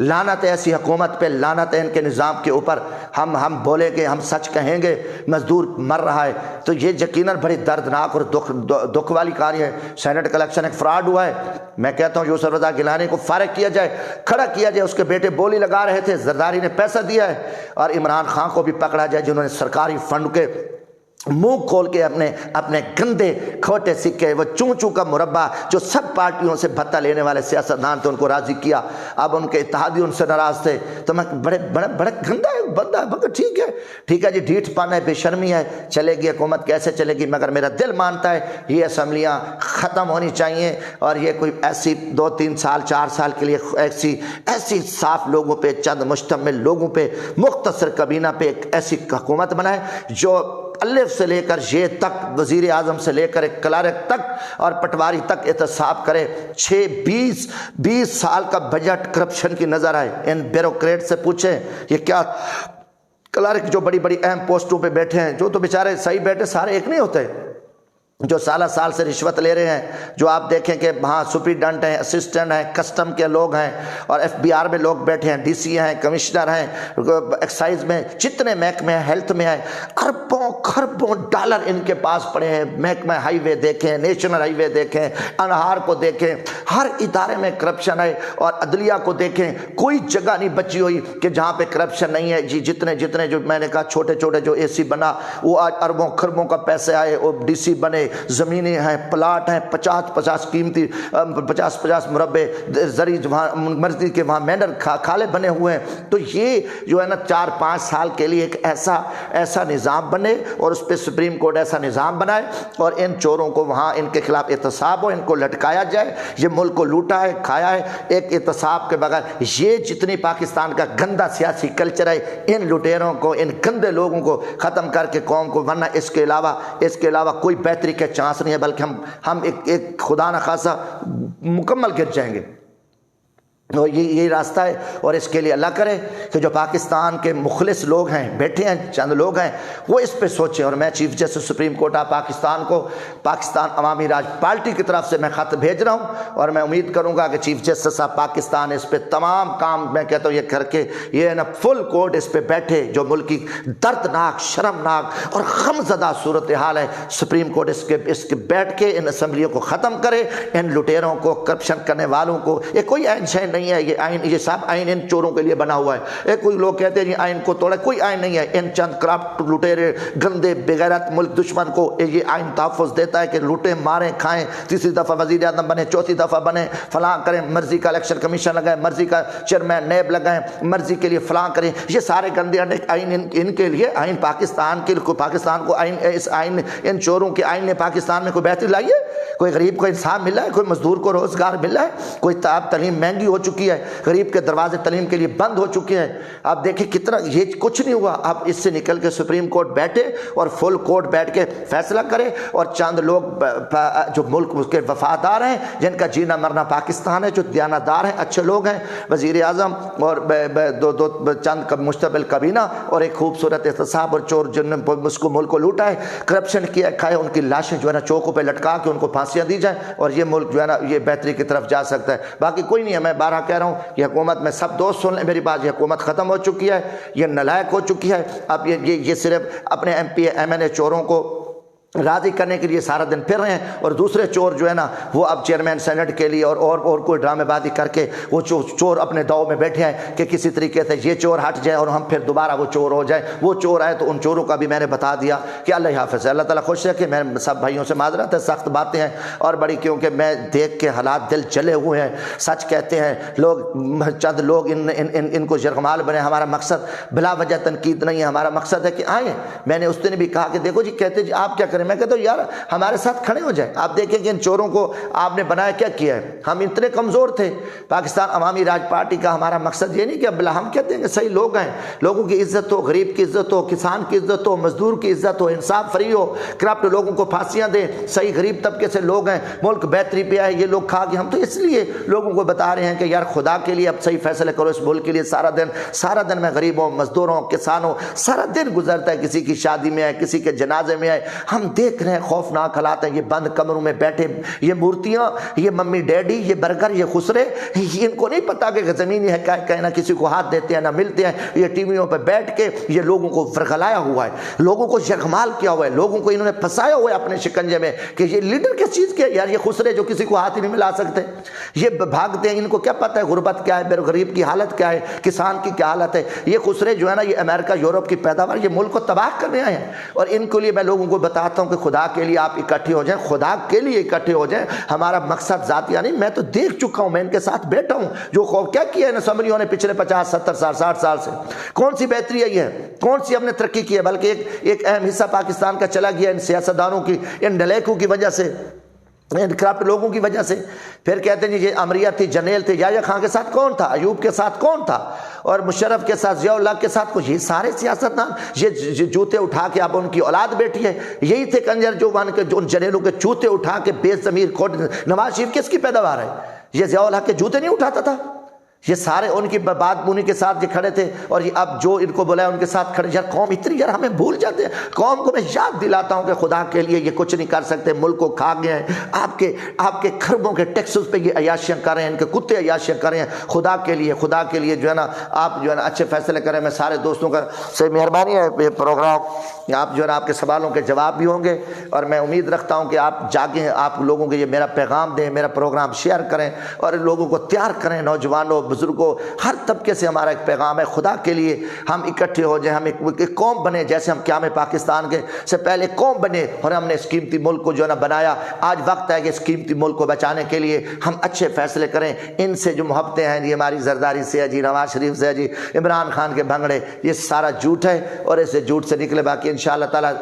لعنت ہے ایسی حکومت پہ، لعنت ہے ان کے نظام کے اوپر۔ ہم بولیں گے، ہم سچ کہیں گے، مزدور مر رہا ہے تو یہ یقیناً بڑی دردناک اور دکھ والی کہانی ہے۔ سینٹ کا الیکشن ایک فراڈ ہوا ہے، میں کہتا ہوں یوسف رضا گیلانی کو فارغ کیا جائے، کھڑا کیا جائے، اس کے بیٹے بولی لگا رہے تھے، زرداری نے پیسہ دیا ہے، اور عمران خان کو بھی پکڑا جائے جنہوں نے سرکاری فنڈ کے منہ کھول کے اپنے گندے کھوٹے سکے، وہ چوں کا مربع جو سب پارٹیوں سے بھتہ لینے والے سیاستدان تھے ان کو راضی کیا، اب ان کے اتحادی ان سے ناراض تھے، تو میں بڑے گندا ہے بندہ ہے، مگر ٹھیک ہے جی، ڈھیٹ پن ہے، بے شرمی ہے، چلے گی حکومت کیسے چلے گی، مگر میرا دل مانتا ہے یہ اسمبلیاں ختم ہونی چاہیے، اور یہ کوئی ایسی 2-3 سال 4 سال کے لیے ایسی صاف لوگوں پہ، چند مشتمل لوگوں پہ، مختصر کابینہ پہ ایک ایسی حکومت بنائے جو الف سے لے کر یہ تک، وزیر اعظم سے لے کر کلرک تک اور پٹواری تک احتساب کرے، 20 سال کا بجٹ کرپشن کی نظر آئے۔ ان بیوروکریٹ سے پوچھیں یہ کیا کلرک جو بڑی اہم پوسٹوں پہ بیٹھے ہیں، جو تو بیچارے صحیح بیٹھے سارے ایک نہیں ہوتے، جو سال سے رشوت لے رہے ہیں، جو آپ دیکھیں کہ وہاں سپریڈنٹ ہیں، اسسٹنٹ ہیں، کسٹم کے لوگ ہیں، اور ایف بی آر میں لوگ بیٹھے ہیں، ڈی سی ہیں، کمشنر ہیں، ایکسائز میں جتنے محکمے ہیں، ہیلتھ میں ہیں، اربوں خربوں ڈالر ان کے پاس پڑے ہیں۔ محکمہ ہائی وے دیکھیں، نیشنل ہائی وے دیکھیں، انہار کو دیکھیں، ہر ادارے میں کرپشن ہے، اور عدلیہ کو دیکھیں، کوئی جگہ نہیں بچی ہوئی کہ جہاں پہ کرپشن نہیں ہے۔ جی جتنے جو میں نے کہا چھوٹے جو اے سی بنا وہ آج اربوں خربوں کا پیسے آئے، وہ ڈی سی بنے، زمینیں ہیں، پلاٹ ہیں، 50 قیمتی 50 مربع زرعی مرضی کے وہاں مینر کھالے بنے ہوئے ہیں۔ تو یہ جو ہے نا 4-5 سال کے لیے ایک ایسا نظام بنے، اور اس پہ سپریم کورٹ ایسا نظام بنائے، اور ان چوروں کو وہاں ان کے خلاف احتساب ہو، ان کو لٹکایا جائے۔ یہ ملک کو لوٹا ہے، کھایا ہے، ایک احتساب کے بغیر یہ جتنی پاکستان کا گندا سیاسی کلچر ہے، ان لٹیروں کو، ان گندے لوگوں کو ختم کر کے قوم کو، ورنہ اس کے علاوہ کوئی بہتری کے چانس نہیں ہے، بلکہ ہم ایک خدا نخواستہ مکمل گر جائیں گے۔ اور یہی راستہ ہے، اور اس کے لیے اللہ کرے کہ جو پاکستان کے مخلص لوگ ہیں، بیٹھے ہیں چند لوگ ہیں، وہ اس پہ سوچیں۔ اور میں chief justice supreme court of Pakistan کو پاکستان عوامی راج پارٹی کی طرف سے میں خط بھیج رہا ہوں، اور میں امید کروں گا کہ چیف جسٹس آف پاکستان اس پہ تمام کام میں کہتا ہوں یہ کر کے یہ نا فل کورٹ اس پہ بیٹھے۔ جو ملک کی دردناک، شرمناک اور غمزدہ صورتحال ہے، سپریم کورٹ اس کے بیٹھ کے ان اسمبلیوں کو ختم کرے، ان لٹیروں کو، کرپشن کرنے والوں کو۔ یہ کوئی عین شے نہیں ہے، یہ آئین، یہ سب آئین ان چوروں کے لیے بنا ہوا ہے۔ کوئی لوگ کہتے ہیں یہ آئین کو توڑا، کوئی آئین نہیں ہے۔ ان چند کرپٹ لٹیرے گندے بغیرت ملک دشمن کو یہ آئین تحفظ دیتا ہے کہ لوٹیں ماریں کھائیں، تیسری دفعہ وزیر اعظم بنے، چوتھی دفعہ بنے، فلاں کریں، مرضی کا الیکشن کمیشن لگائیں، مرضی کا چیئرمین نیب لگائیں، مرضی کے لیے فلاں کریں۔ یہ سارے گندے آئین ان کے لیے آئین پاکستان کے، پاکستان کو آئین، اس آئین، ان چوروں کے آئین نے پاکستان میں کوئی بہتری لائی ہے؟ کوئی غریب کو انصاف ملا ہے؟ کوئی مزدور کو روزگار ملا ہے؟ کوئی تعلیم مہنگی ہو چکی ہے، غریب کے دروازے تعلیم کے لیے بند ہو چکے ہیں۔ اب دیکھیں کتنا، یہ کچھ نہیں ہوا۔ اب اس سے نکل کے سپریم کورٹ بیٹھے اور فل کورٹ بیٹھ کے فیصلہ کرے، اور چند لوگ جو ملک کے وفادار ہیں، جن کا جینا مرنا پاکستان ہے، جو دیانتدار ہیں، اچھے لوگ ہیں، وزیر اعظم اور دو چند مشتبل کابینہ اور ایک خوبصورت احتساب، اور چور جن نے اس کو ملک کو لوٹا ہے، کرپشن کیا کھائے، ان کی لاشیں جو ہے نا چوکوں پہ لٹکا کے ان کو پھانسیاں دی جائیں، اور یہ ملک جو ہے نا یہ بہتری کی طرف جا سکتا ہے۔ باقی کوئی نہیں ہے، میں بارہ کہہ رہا ہوں، یہ حکومت میں سب دوست سن لیں میری بات، یہ حکومت ختم ہو چکی ہے، یہ نالائق ہو چکی ہے۔ اب یہ صرف اپنے ایم پی ایم این اے چوروں کو راضی کرنے کے لیے سارا دن پھر رہے ہیں، اور دوسرے چور جو ہے نا وہ اب چیئرمین سینٹ کے لیے اور کوئی ڈرامے بازی کر کے وہ چور اپنے داؤ میں بیٹھے ہیں کہ کسی طریقے سے یہ چور ہٹ جائے اور ہم پھر دوبارہ وہ چور ہو جائے۔ وہ چور آئے تو ان چوروں کا بھی میں نے بتا دیا کہ اللہ حافظ ہے، اللہ تعالیٰ خوش رکھے۔ میں سب بھائیوں سے معذرت ہے، سخت باتیں ہیں اور بڑی، کیونکہ میں دیکھ کے حالات دل جلے ہوئے ہیں۔ سچ کہتے ہیں لوگ، چند لوگ ان کو یرغمال بنے۔ ہمارا مقصد بلا وجہ تنقید نہیں ہے، ہمارا مقصد ہے کہ آئیں۔ میں نے اس دن بھی کہا کہ دیکھو جی، کہتے جی آپ کیا کریں، میں کہتا ہوں یار ہمارے ساتھ کھڑے ہو جائیں۔ آپ دیکھیں کہ ان چوروں کو آپ نے بنایا کیا کیا ہے۔ ہم اتنے کمزور تھے، پاکستان عوامی راج پارٹی کا ہمارا مقصد یہ نہیں کہ بلا، ہم کہتے ہیں کہ صحیح لوگ ہیں، لوگوں کی عزت ہو، غریب کی عزت ہو، کسان کی عزت ہو، مزدور کی عزت ہو، انصاف فری ہو، کرپٹ لوگوں کو پھانسیاں دیں، صحیح غریب طبقے سے لوگ ہیں، ملک بہتری پہ آئے، یہ لوگ کھا کے ہم تو اس لیے لوگوں کو بتا رہے ہیں کہ یار خدا کے لیے اب صحیح فیصلے کرو اس ملک کے لیے۔ سارا دن میں غریبوں، مزدوروں، کسانوں، سارا دن گزرتا ہے، کسی کی شادی میں آئے، کسی کے جنازے میں آئے، ہم دیکھ رہے ہیں خوفناک حالات ہیں۔ یہ بند کمروں میں بیٹھے، یہ مورتیاں، یہ ممی ڈیڈی، یہ برگر، یہ خسرے، ان کو نہیں پتا کہ زمینی ہے کیا، نہ کسی کو ہاتھ دیتے ہیں نہ ملتے ہیں۔ یہ ٹی ویوں پہ بیٹھ کے یہ لوگوں کو فرغلایا ہوا ہے، لوگوں کو یرغمال کیا ہوا ہے، لوگوں کو انہوں نے پھنسایا ہوا ہے اپنے شکنجے میں کہ یہ لیڈر کس چیز کے یار، یہ خسرے جو کسی کو ہاتھ ہی نہیں ملا سکتے، یہ بھاگتے ہیں، ان کو کیا پتہ ہے غربت کیا ہے، بے غریب کی حالت کیا ہے، کسان کی کیا حالت ہے۔ یہ خسرے جو ہے نا، یہ امریکہ یورپ کی پیداوار، یہ ملک کو تباہ کرنے آئے ہیں، اور ان کے لیے میں لوگوں کو بتاتا ہوں کہ خدا کے لیے آپ اکٹھے ہو جائیں، خدا کے لیے اکٹھے ہو جائیں۔ ہمارا مقصد ذاتیہ نہیں، میں تو دیکھ چکا ہوں، میں ان کے ساتھ بیٹھا ہوں، جو کیا کیا ہے اسمبلیوں نے پچھلے 50 70 سال 60 سال سے، کون سی بہتری آئی ہے، کون سی ہم نے ترقی کی ہے، بلکہ ایک اہم حصہ پاکستان کا چلا گیا ان سیاستدانوں کی، ان نلیکوں کی وجہ سے، ان کرپٹ لوگوں کی وجہ سے۔ پھر کہتے ہیں یہ امریہ تھی، جنیل تھے، یحییٰ خان کے ساتھ کون تھا، ایوب کے ساتھ کون تھا، اور مشرف کے ساتھ، ضیاء الحق کے ساتھ یہ سارے سیاستدان، یہ جوتے اٹھا کے اب ان کی اولاد بیٹھی ہے، یہی تھے کنجر جو ان جنیلوں کے جوتے اٹھا کے بے ضمیر کھوٹ۔ نواز شریف کس کی پیداوار ہے؟ یہ ضیاء الحق کے جوتے نہیں اٹھاتا تھا؟ یہ سارے ان کی بات بونی کے ساتھ یہ کھڑے تھے، اور یہ اب جو ان کو بلایا ان کے ساتھ کھڑے۔ یار قوم اتنی، یار ہمیں بھول جاتے ہیں۔ قوم کو میں یاد دلاتا ہوں کہ خدا کے لیے یہ کچھ نہیں کر سکتے، ملک کو کھا گئے ہیں، آپ کے خربوں کے ٹیکسز پہ یہ عیاشیاں کر رہے ہیں، ان کے کتے عیاشیاں کر رہے ہیں۔ خدا کے لیے جو ہے نا آپ جو ہے نا اچھے فیصلے کریں۔ میں سارے دوستوں کا سے مہربانی ہے، یہ پروگرام آپ جو ہے نا آپ کے سوالوں کے جواب بھی ہوں گے، اور میں امید رکھتا ہوں کہ آپ جاگیں، آپ لوگوں کو یہ میرا پیغام دیں، میرا پروگرام شیئر کریں، اور لوگوں کو تیار کریں، نوجوانوں، بزرگوں، ہر طبقے سے ہمارا ایک پیغام ہے۔ خدا کے لیے ہم اکٹھے ہو جائیں، ہم ایک قوم بنے، جیسے ہم قیام پاکستان کے سے پہلے قوم بنے، اور ہم نے اس قیمتی ملک کو جو ہے نا بنایا۔ آج وقت ہے کہ اس قیمتی ملک کو بچانے کے لیے ہم اچھے فیصلے کریں۔ ان سے جو محبتیں ہیں، یہ ہماری زرداری سے ہے جی، نواز شریف سے ہے جی، عمران خان کے بھنگڑے، یہ سارا جھوٹ ہے، اور اس جھوٹ سے نکلے۔ باقی انشاءاللہ تعالیٰ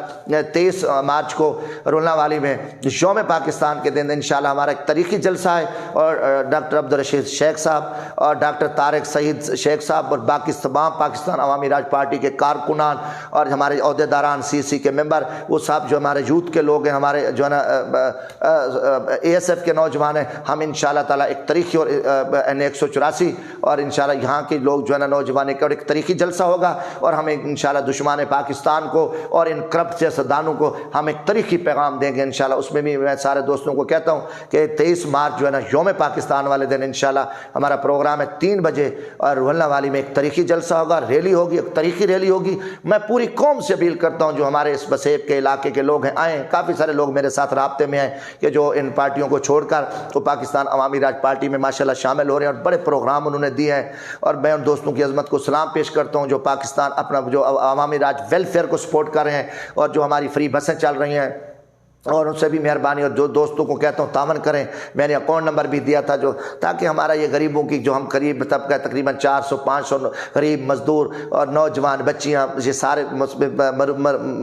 23 مارچ کو رولنا والی میں یوم پاکستان کے دن انشاءاللہ ہمارا ایک تاریخی جلسہ ہے، اور ڈاکٹر عبدالرشید شیخ صاحب اور ڈاکٹر طارق سعید شیخ صاحب اور باقی تمام پاکستان عوامی راج پارٹی کے کارکنان اور ہمارے عہدیداران CC کے ممبر، وہ صاحب جو ہمارے یوتھ کے لوگ ہیں، ہمارے جو ہے نا ASF کے نوجوان ہیں، ہم انشاءاللہ تعالیٰ ایک تاریخی اور N184 اور انشاءاللہ یہاں کے لوگ جو ہے نا نوجوان کا ایک تاریخی جلسہ ہوگا، اور ہمیں انشاءاللہ دشمن پاکستان کو اور ان کرپٹ سیاستدانوں کو ہم ایک تاریخی پیغام دیں گے انشاءاللہ۔ اس میں بھی میں سارے دوستوں کو کہتا ہوں کہ 23 مارچ جو ہے نا یوم پاکستان والے دن انشاءاللہ ہمارا پروگرام ہے 3 بجے، اور روہلہ والی میں ایک تاریخی جلسہ ہوگا، ریلی ہوگی، ایک تاریخی ریلی ہوگی۔ میں پوری قوم سے اپیل کرتا ہوں جو ہمارے اس بسیب کے علاقے کے لوگ ہیں آئیں، کافی سارے لوگ میرے ساتھ رابطے میں ہیں کہ جو ان پارٹیوں کو چھوڑ کر تو پاکستان عوامی راج پارٹی میں ماشاءاللہ شامل ہو رہے ہیں، اور بڑے پروگرام انہوں نے دیے ہیں، اور میں ان دوستوں کی عظمت کو سلام پیش کرتا ہوں جو پاکستان اپنا جو عوامی راج ویلفیئر کو سپورٹ کر رہے ہیں، اور جو ہماری فری بسیں چل رہی ہیں، اور ان سے بھی مہربانی، اور جو دوستوں کو کہتا ہوں تعاون کریں۔ میں نے اکاؤنٹ نمبر بھی دیا تھا جو تاکہ ہمارا یہ غریبوں کی جو ہم قریب طبقہ تقریباً 400-500 غریب مزدور اور نوجوان بچیاں، یہ سارے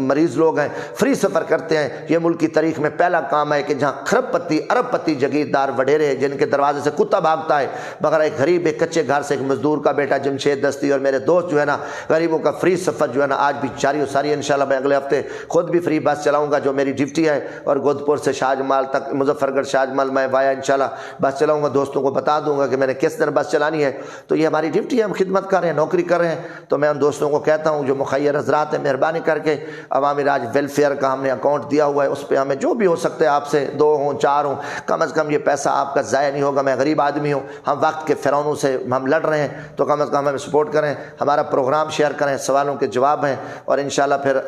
مریض لوگ ہیں، فری سفر کرتے ہیں۔ یہ ملک کی تاریخ میں پہلا کام ہے کہ جہاں کھرب پتی ارب پتی جگیردار وڈیرے جن کے دروازے سے کتا بھاگتا ہے، مگر ایک غریب ایک کچے گھر سے ایک مزدور کا بیٹا جمشید دستی اور میرے دوست جو ہے نا غریبوں کا فری سفر جو ہے نا آج بھی جاری و ساری۔ انشاءاللہ میں اگلے ہفتے خود بھی فری بس چلاؤں گا جو میری ڈیوٹی ہے، اور گودپور سے شاہ جمال تک، مظفر گڑھ شاہ جمال میں وایا انشاءاللہ بس چلاؤں گا۔ دوستوں کو بتا دوں گا کہ میں نے کس طرح بس چلانی ہے، تو یہ ہماری ڈیوٹی ہے، ہم خدمت کر رہے ہیں، نوکری کر رہے ہیں۔ تو میں ان دوستوں کو کہتا ہوں جو مخیر حضرات ہیں، مہربانی کر کے عوامی راج ویلفیئر کا ہم نے اکاؤنٹ دیا ہوا ہے، اس پہ ہمیں جو بھی ہو سکتا ہے آپ سے 2 ہوں 4 ہوں، کم از کم یہ پیسہ آپ کا ضائع نہیں ہوگا۔ میں غریب آدمی ہوں، ہم وقت کے فرعونوں سے ہم لڑ رہے ہیں، تو کم از کم ہمیں سپورٹ کریں، ہمارا پروگرام شیئر کریں، سوالوں کے جواب ہیں، اور انشاءاللہ پھر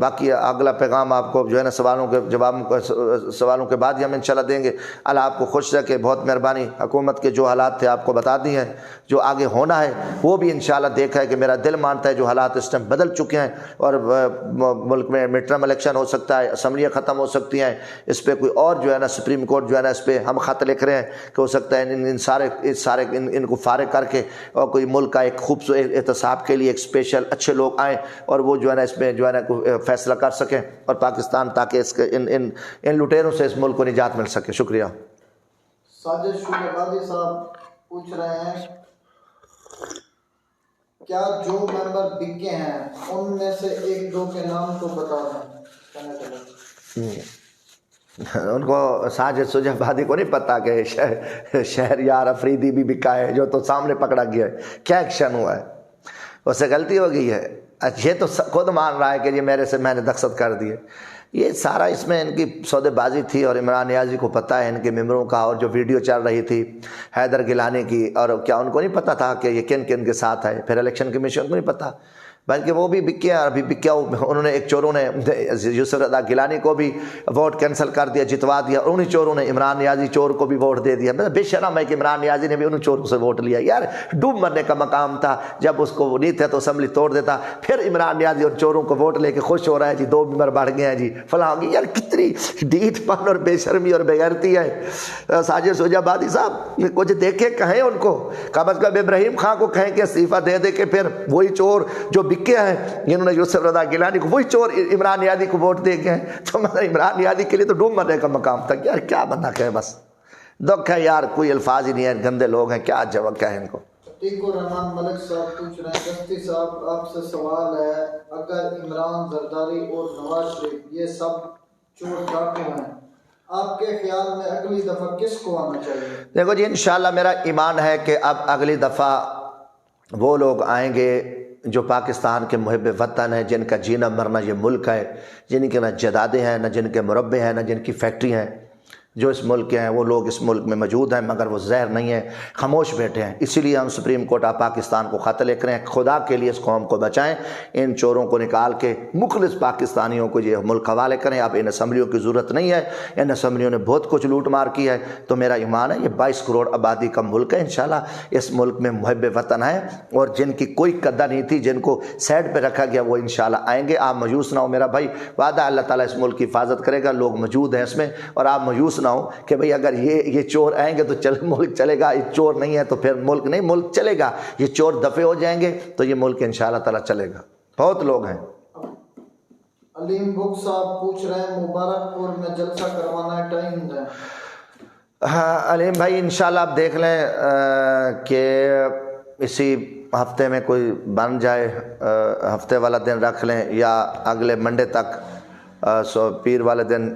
باقی اگلا پیغام آپ کو جو ہے نا سوالوں کے بعد ہی ہم انشاءاللہ دیں گے۔ اللہ آپ کو خوش رکھے، بہت مہربانی۔ حکومت کے جو حالات تھے آپ کو بتا دی ہیں، جو آگے ہونا ہے وہ بھی انشاءاللہ دیکھا ہے کہ میرا دل مانتا ہے جو حالات اس ٹائم بدل چکے ہیں، اور ملک میں مڈ ٹرم الیکشن ہو سکتا ہے، اسمبلیاں ختم ہو سکتی ہیں، اس پہ کوئی اور جو ہے نا سپریم کورٹ جو ہے نا اس پہ ہم خط لکھ رہے ہیں کہ ہو سکتا ہے ان کو فارغ کر کے اور کوئی ملک کا ایک خوبصورت احتساب کے لیے ایک اسپیشل اچھے لوگ آئیں اور وہ جو ہے نا اس میں جو ہے نا فیصلہ کر سکیں، اور پاکستان تاکہ اس کے ان لٹیروں سے اس ملک کو نجات مل سکے۔ شکریہ۔ ساجد شعبہ صاحب پوچھ رہے ہیں کیا جو ممبر بکے ہیں ان میں سے 1-2 کے نام تو بتا دیں۔ ان کو ساجد شجاع آبادی کو نہیں پتا کہ شہریار افریدی بھی بکا ہے جو تو سامنے پکڑا گیا ہے، کیا ایکشن ہوا ہے، اس سے غلطی ہو گئی ہے، یہ تو خود مان رہا ہے کہ یہ میرے سے میں نے دستخط کر دیے۔ یہ سارا اس میں ان کی سودے بازی تھی، اور عمران نیازی کو پتہ ہے ان کے ممبروں کا، اور جو ویڈیو چل رہی تھی حیدر گیلانی کی، اور کیا ان کو نہیں پتہ تھا کہ یہ کن کن کے ساتھ ہے؟ پھر الیکشن کمیشن کو نہیں پتہ، بلکہ وہ بھی بکے ہیں، ابھی بکیا انہوں نے ایک چوروں نے یوسف رضا گیلانی کو بھی ووٹ کینسل کر دیا، جتوا دیا، اور انہی چوروں نے عمران نیازی چور کو بھی ووٹ دے دیا۔ بے شرم ہے کہ عمران نیازی نے بھی انہی چوروں سے ووٹ لیا، یار ڈوب مرنے کا مقام تھا، جب اس کو وہ نہیں تھا تو اسمبلی توڑ دیتا۔ پھر عمران نیازی اور چوروں کو ووٹ لے کے خوش ہو رہا ہے جی 2 ممبر بڑھ گئے ہیں جی فلاں ہوگی، یار کتنی ڈیٹ پن اور بے شرمی اور بے غیرتی ہے۔ ساجد شجاع آبادی صاحب کچھ دیکھیں، کہیں ان کو کم از کم ابراہیم خان کو کہیں کہ استعفیٰ دے دے کے پھر وہی چور جو بکے ہیں جنہوں نے یوسف رضا گیلانی کو، وہی چور عمران نیازی کو ووٹ دے گئے، تو عمران نیازی کے لیے تو ڈوب مرنے کا مقام تھا۔ یار کیا بندہ کہے، بس دکھ ہے یار، کوئی الفاظ ہی نہیں ہے، گندے لوگ ہیں، کیا جواب کیا ہے ان کو۔ عتیق الرحمان ملک صاحب پوچھ رہے ہیں دستی صاحب آپ سے سوال ہے، اگر عمران زرداری اور نواز شریف یہ سب چور ڈاکو ہیں، آپ کے خیال میں اگلی دفعہ کس کو آنا چاہیے؟ دیکھو جی انشاءاللہ میرا ایمان ہے کہ اب اگلی دفعہ وہ لوگ آئیں گے جو پاکستان کے محب وطن ہیں، جن کا جینا مرنا یہ ملک ہے، جن کے نہ جدادیں ہیں، نہ جن کے مربے ہیں، نہ جن کی فیکٹری ہیں، جو اس ملک کے ہیں وہ لوگ اس ملک میں موجود ہیں، مگر وہ زہر نہیں ہیں، خاموش بیٹھے ہیں۔ اسی لیے ہم سپریم کورٹ آف پاکستان کو خط لکھ رہے ہیں، خدا کے لیے اس قوم کو بچائیں، ان چوروں کو نکال کے مخلص پاکستانیوں کو یہ ملک حوالے کریں۔ اب ان اسمبلیوں کی ضرورت نہیں ہے، ان اسمبلیوں نے بہت کچھ لوٹ مار کی ہے۔ تو میرا ایمان ہے یہ 22 کروڑ آبادی کا ملک ہے، انشاءاللہ اس ملک میں محب وطن ہیں، اور جن کی کوئی قدر نہیں تھی، جن کو سائڈ پہ رکھا گیا، وہ انشاءاللہ آئیں گے۔ آپ مایوس نہ ہو میرا بھائی، وعدہ اللہ تعالیٰ اس ملک کی حفاظت کرے گا، لوگ موجود ہیں اس میں، اور آپ مایوس نہ ہو کہ بھئی اگر یہ چور آئیں گے تو ملک چلے گا، یہ چور نہیں ہے تو پھر ملک نہیں، ملک چلے گا۔ یہ چور دفع ہو جائیں گے تو یہ ملک انشاءاللہ تعالیٰ چلے گا۔ بہت لوگ ہیں۔ علیم بک صاحب پوچھ رہے ہیں مبارک پور میں جلسہ کروانا ہے، ٹائم دیں۔ ہاں علیم بھائی انشاءاللہ آپ دیکھ لیں کہ اسی ہفتے میں کوئی بن جائے، ہفتے والا دن رکھ لیں یا اگلے منڈے تک، پیر والے دن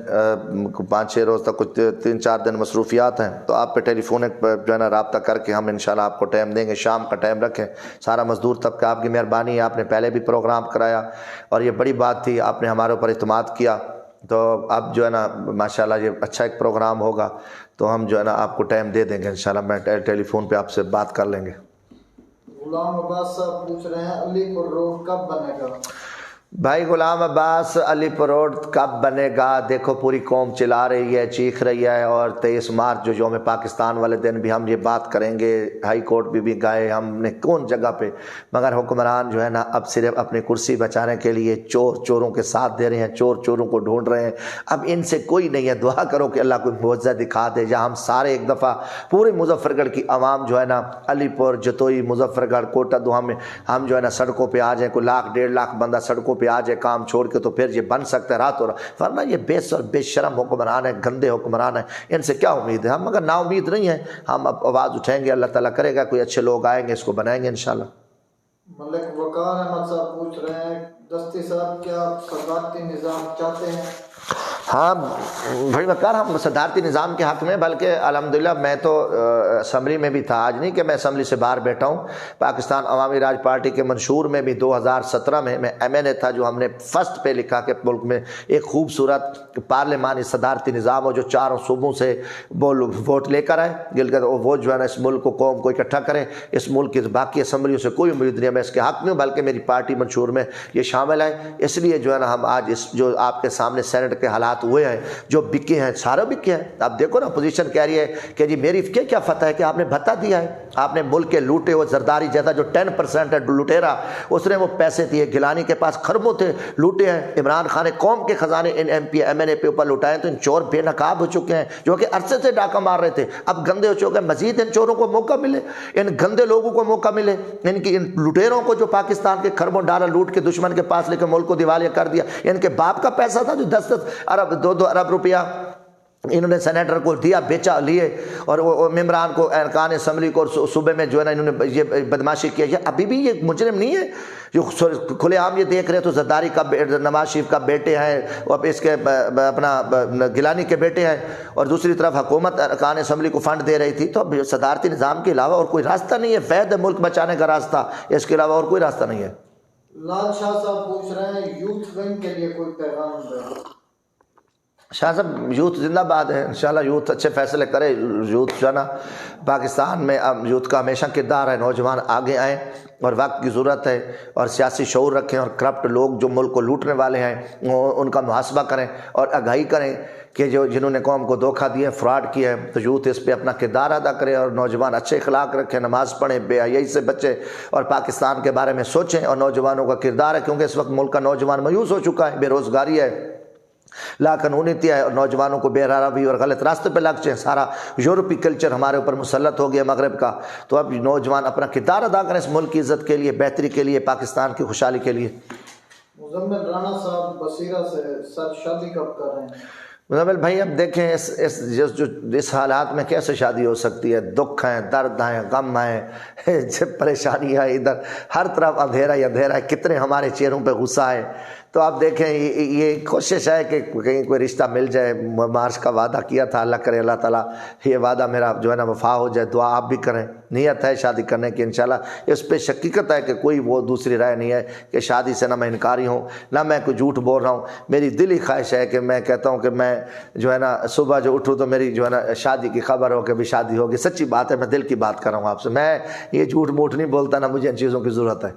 5-6 روز تک، کچھ 3-4 دن مصروفیات ہیں، تو آپ پہ ٹیلی فونک پر جو ہے نا رابطہ کر کے ہم انشاءاللہ آپ کو ٹائم دیں گے، شام کا ٹائم رکھیں۔ سارا مزدور طبقہ آپ کی مہربانی ہے، آپ نے پہلے بھی پروگرام کرایا اور یہ بڑی بات تھی، آپ نے ہمارے اوپر اعتماد کیا، تو اب جو ہے نا ماشاءاللہ یہ اچھا ایک پروگرام ہوگا، تو ہم جو ہے نا آپ کو ٹائم دے دیں گے انشاءاللہ، میں ٹیلی فون پہ آپ سے بات کر لیں گے۔ غلام عباس صاحب پوچھ رہے ہیں علی پور روڈ کب بنے گا؟ بھائی غلام عباس، علی پور روڈ کب بنے گا؟ دیکھو پوری قوم چلا رہی ہے، چیخ رہی ہے، اور 23 مارچ جو یوم پاکستان والے دن بھی ہم یہ بات کریں گے، ہائی کورٹ بھی گئے ہم نے کون جگہ پہ، مگر حکمران جو ہے نا اب صرف اپنی کرسی بچانے کے لیے چوروں کے ساتھ دے رہے ہیں، چوروں کو ڈھونڈ رہے ہیں، اب ان سے کوئی نہیں ہے۔ دعا کرو کہ اللہ کوئی معجزہ دکھا دے، یا ہم سارے ایک دفعہ پورے مظفر گڑھ کی عوام جو ہے نا، علی پور، جتوئی، مظفر گڑھ، کوٹہ دوحہ میں ہم جو ہے نا سڑکوں پہ آ جائیں، کوئی 1-1.5 لاکھ بندہ سڑکوں پہ آ جائے کام چھوڑ کے، تو پھر یہ بن سکتا ہے رات رات، ورنہ یہ بے شرم حکمران ہیں، گندے حکمران ہیں، ان سے کیا امید ہے؟ ہم مگر نا امید نہیں ہیں، ہم اب آواز اٹھائیں گے، اللہ تعالیٰ کرے گا کوئی اچھے لوگ آئیں گے، اس کو بنائیں گے انشاءاللہ۔ ملک وقار احمد صاحب پوچھ رہے ہیں دستی صاحب کیا آپ صدارتی نظام چاہتے ہیں؟ ہاں بھائی وقار، ہم صدارتی نظام کے حق میں، بلکہ الحمدللہ میں تو اسمبلی میں بھی تھا، آج نہیں کہ میں اسمبلی سے باہر بیٹھا ہوں، پاکستان عوامی راج پارٹی کے منشور میں بھی 2017 میں MNA تھا، جو ہم نے فرسٹ پہ لکھا کہ ملک میں ایک خوبصورت پارلیمانی صدارتی نظام ہو جو 4 صوبوں سے ووٹ لے کر آئے، گلگت، وہ جو ہے نا اس ملک کو، قوم کو اکٹھا کرے، اس ملک کی باقی اسمبلیوں سے کوئی امید نہیں ہے، میں اس کے حق میں ہوں، بلکہ میری پارٹی منشور میں یہ شامل ہے، اس لیے جو ہے نا ہم آج اس جو آپ کے سامنے سینٹ کے حالات ہوئے ہیں، جو بکے ہیں، سارے بکے ہیں۔ آپ دیکھو نا اپوزیشن کہہ رہی ہے کہ جی میری کیا فتح ہے کہ آپ نے بھتا دیا ہے، آپ نے ملک کے لوٹے، وہ زرداری جیسا جو 10% ہے لٹیرا، اس نے وہ پیسے دیے، گیلانی کے پاس خربوں تھے، لوٹے ہیں، عمران خان نے قوم کے خزانے ان MP MNA پہ اوپر لٹائے، تو ان چور بے نقاب ہو چکے ہیں، جو کہ عرصے سے ڈاکہ مار رہے تھے، اب گندے ہو چکے ہیں، مزید ان چوروں کو موقع ملے، ان گندے لوگوں کو موقع ملے، ان لٹیروں کو جو پاکستان کے خربوں ڈالر لوٹ کے دشمن کے پاس لے کے ملک کو دیوالیہ کر دیا، ان کے باپ کا پیسہ تھا جو 10 ارب 2 ارب روپیہ انہوں نے سینیٹر کو دیا، بیچا، لیے، اور وہ ممبران کو، ارکان اسمبلی کو صوبے میں جو ہے نا انہوں نے یہ بدماشی کیا، یہ ابھی بھی یہ مجرم نہیں ہے جو کھلے عام یہ دیکھ رہے، تو زرداری کا، نواز شریف کا بیٹے ہیں، اور اس کے اپنا گیلانی کے بیٹے ہیں، اور دوسری طرف حکومت ارکان اسمبلی کو فنڈ دے رہی تھی، تو اب صدارتی نظام کے علاوہ اور کوئی راستہ نہیں ہے، وید ملک بچانے کا راستہ، اس کے علاوہ اور کوئی راستہ نہیں ہے۔ لال شاہ صاحب پوچھ رہے ہیں یوتھ ونگ کے لیے کوئی پیغام دیں؟ شاہ صاحب یوتھ زندہ باد ہے، انشاءاللہ یوتھ اچھے فیصلے کرے، یوتھ جو ہے نا پاکستان میں اب یوتھ کا ہمیشہ کردار ہے، نوجوان آگے آئیں، اور وقت کی ضرورت ہے، اور سیاسی شعور رکھیں، اور کرپٹ لوگ جو ملک کو لوٹنے والے ہیں ان کا محاسبہ کریں، اور آگاہی کریں کہ جنہوں نے قوم کو دھوکہ دیا، فراڈ کیا ہے، تو یوتھ اس پہ اپنا کردار ادا کرے، اور نوجوان اچھے اخلاق رکھیں، نماز پڑھیں، بے حیائی سے بچیں، اور پاکستان کے بارے میں سوچیں، اور نوجوانوں کا کردار ہے، کیونکہ اس وقت ملک کا نوجوان مایوس ہو چکا ہے، بے روزگاری ہے، لا قانونیت ہے، اور نوجوانوں کو بے راہی اور غلط راستے پہ لگ جائیں، سارا یورپی کلچر ہمارے اوپر مسلط ہو گیا مغرب کا، تو اب نوجوان اپنا کردار ادا کریں اس ملک کی عزت کے لیے، بہتری کے لیے، پاکستان کی خوشحالی کے لیے۔ مزمل رانا صاحب بصیرہ سے، سر شادی کب کر رہے ہیں؟ مزمل بھائی اب دیکھیں اس حالات میں کیسے شادی ہو سکتی ہے، دکھ ہیں، درد ہیں، غم ہیں، پریشانی ہے، ادھر ہر طرف اندھیرا ہی اندھیرا ہے، کتنے ہمارے چہروں پہ غصہ ہے، تو آپ دیکھیں یہ کوشش ہے کہ کہیں کوئی رشتہ مل جائے، مارچ کا وعدہ کیا تھا، اللہ کرے اللہ تعالیٰ یہ وعدہ میرا جو ہے نا وفا ہو جائے، دعا آپ بھی کریں، نیت ہے شادی کرنے کی انشاءاللہ، اس پہ حقیقت ہے کہ کوئی وہ دوسری رائے نہیں ہے کہ شادی سے نہ میں انکاری ہوں، نہ میں کوئی جھوٹ بول رہا ہوں، میری دلی خواہش ہے کہ میں کہتا ہوں کہ میں جو ہے نا صبح جو اٹھوں تو میری جو ہے نا شادی کی خبر ہو کہ بھی شادی ہوگی، سچی بات ہے، میں دل کی بات کر رہا ہوں آپ سے، میں یہ جھوٹ موٹ نہیں بولتا، نہ مجھے ان چیزوں کی ضرورت ہے۔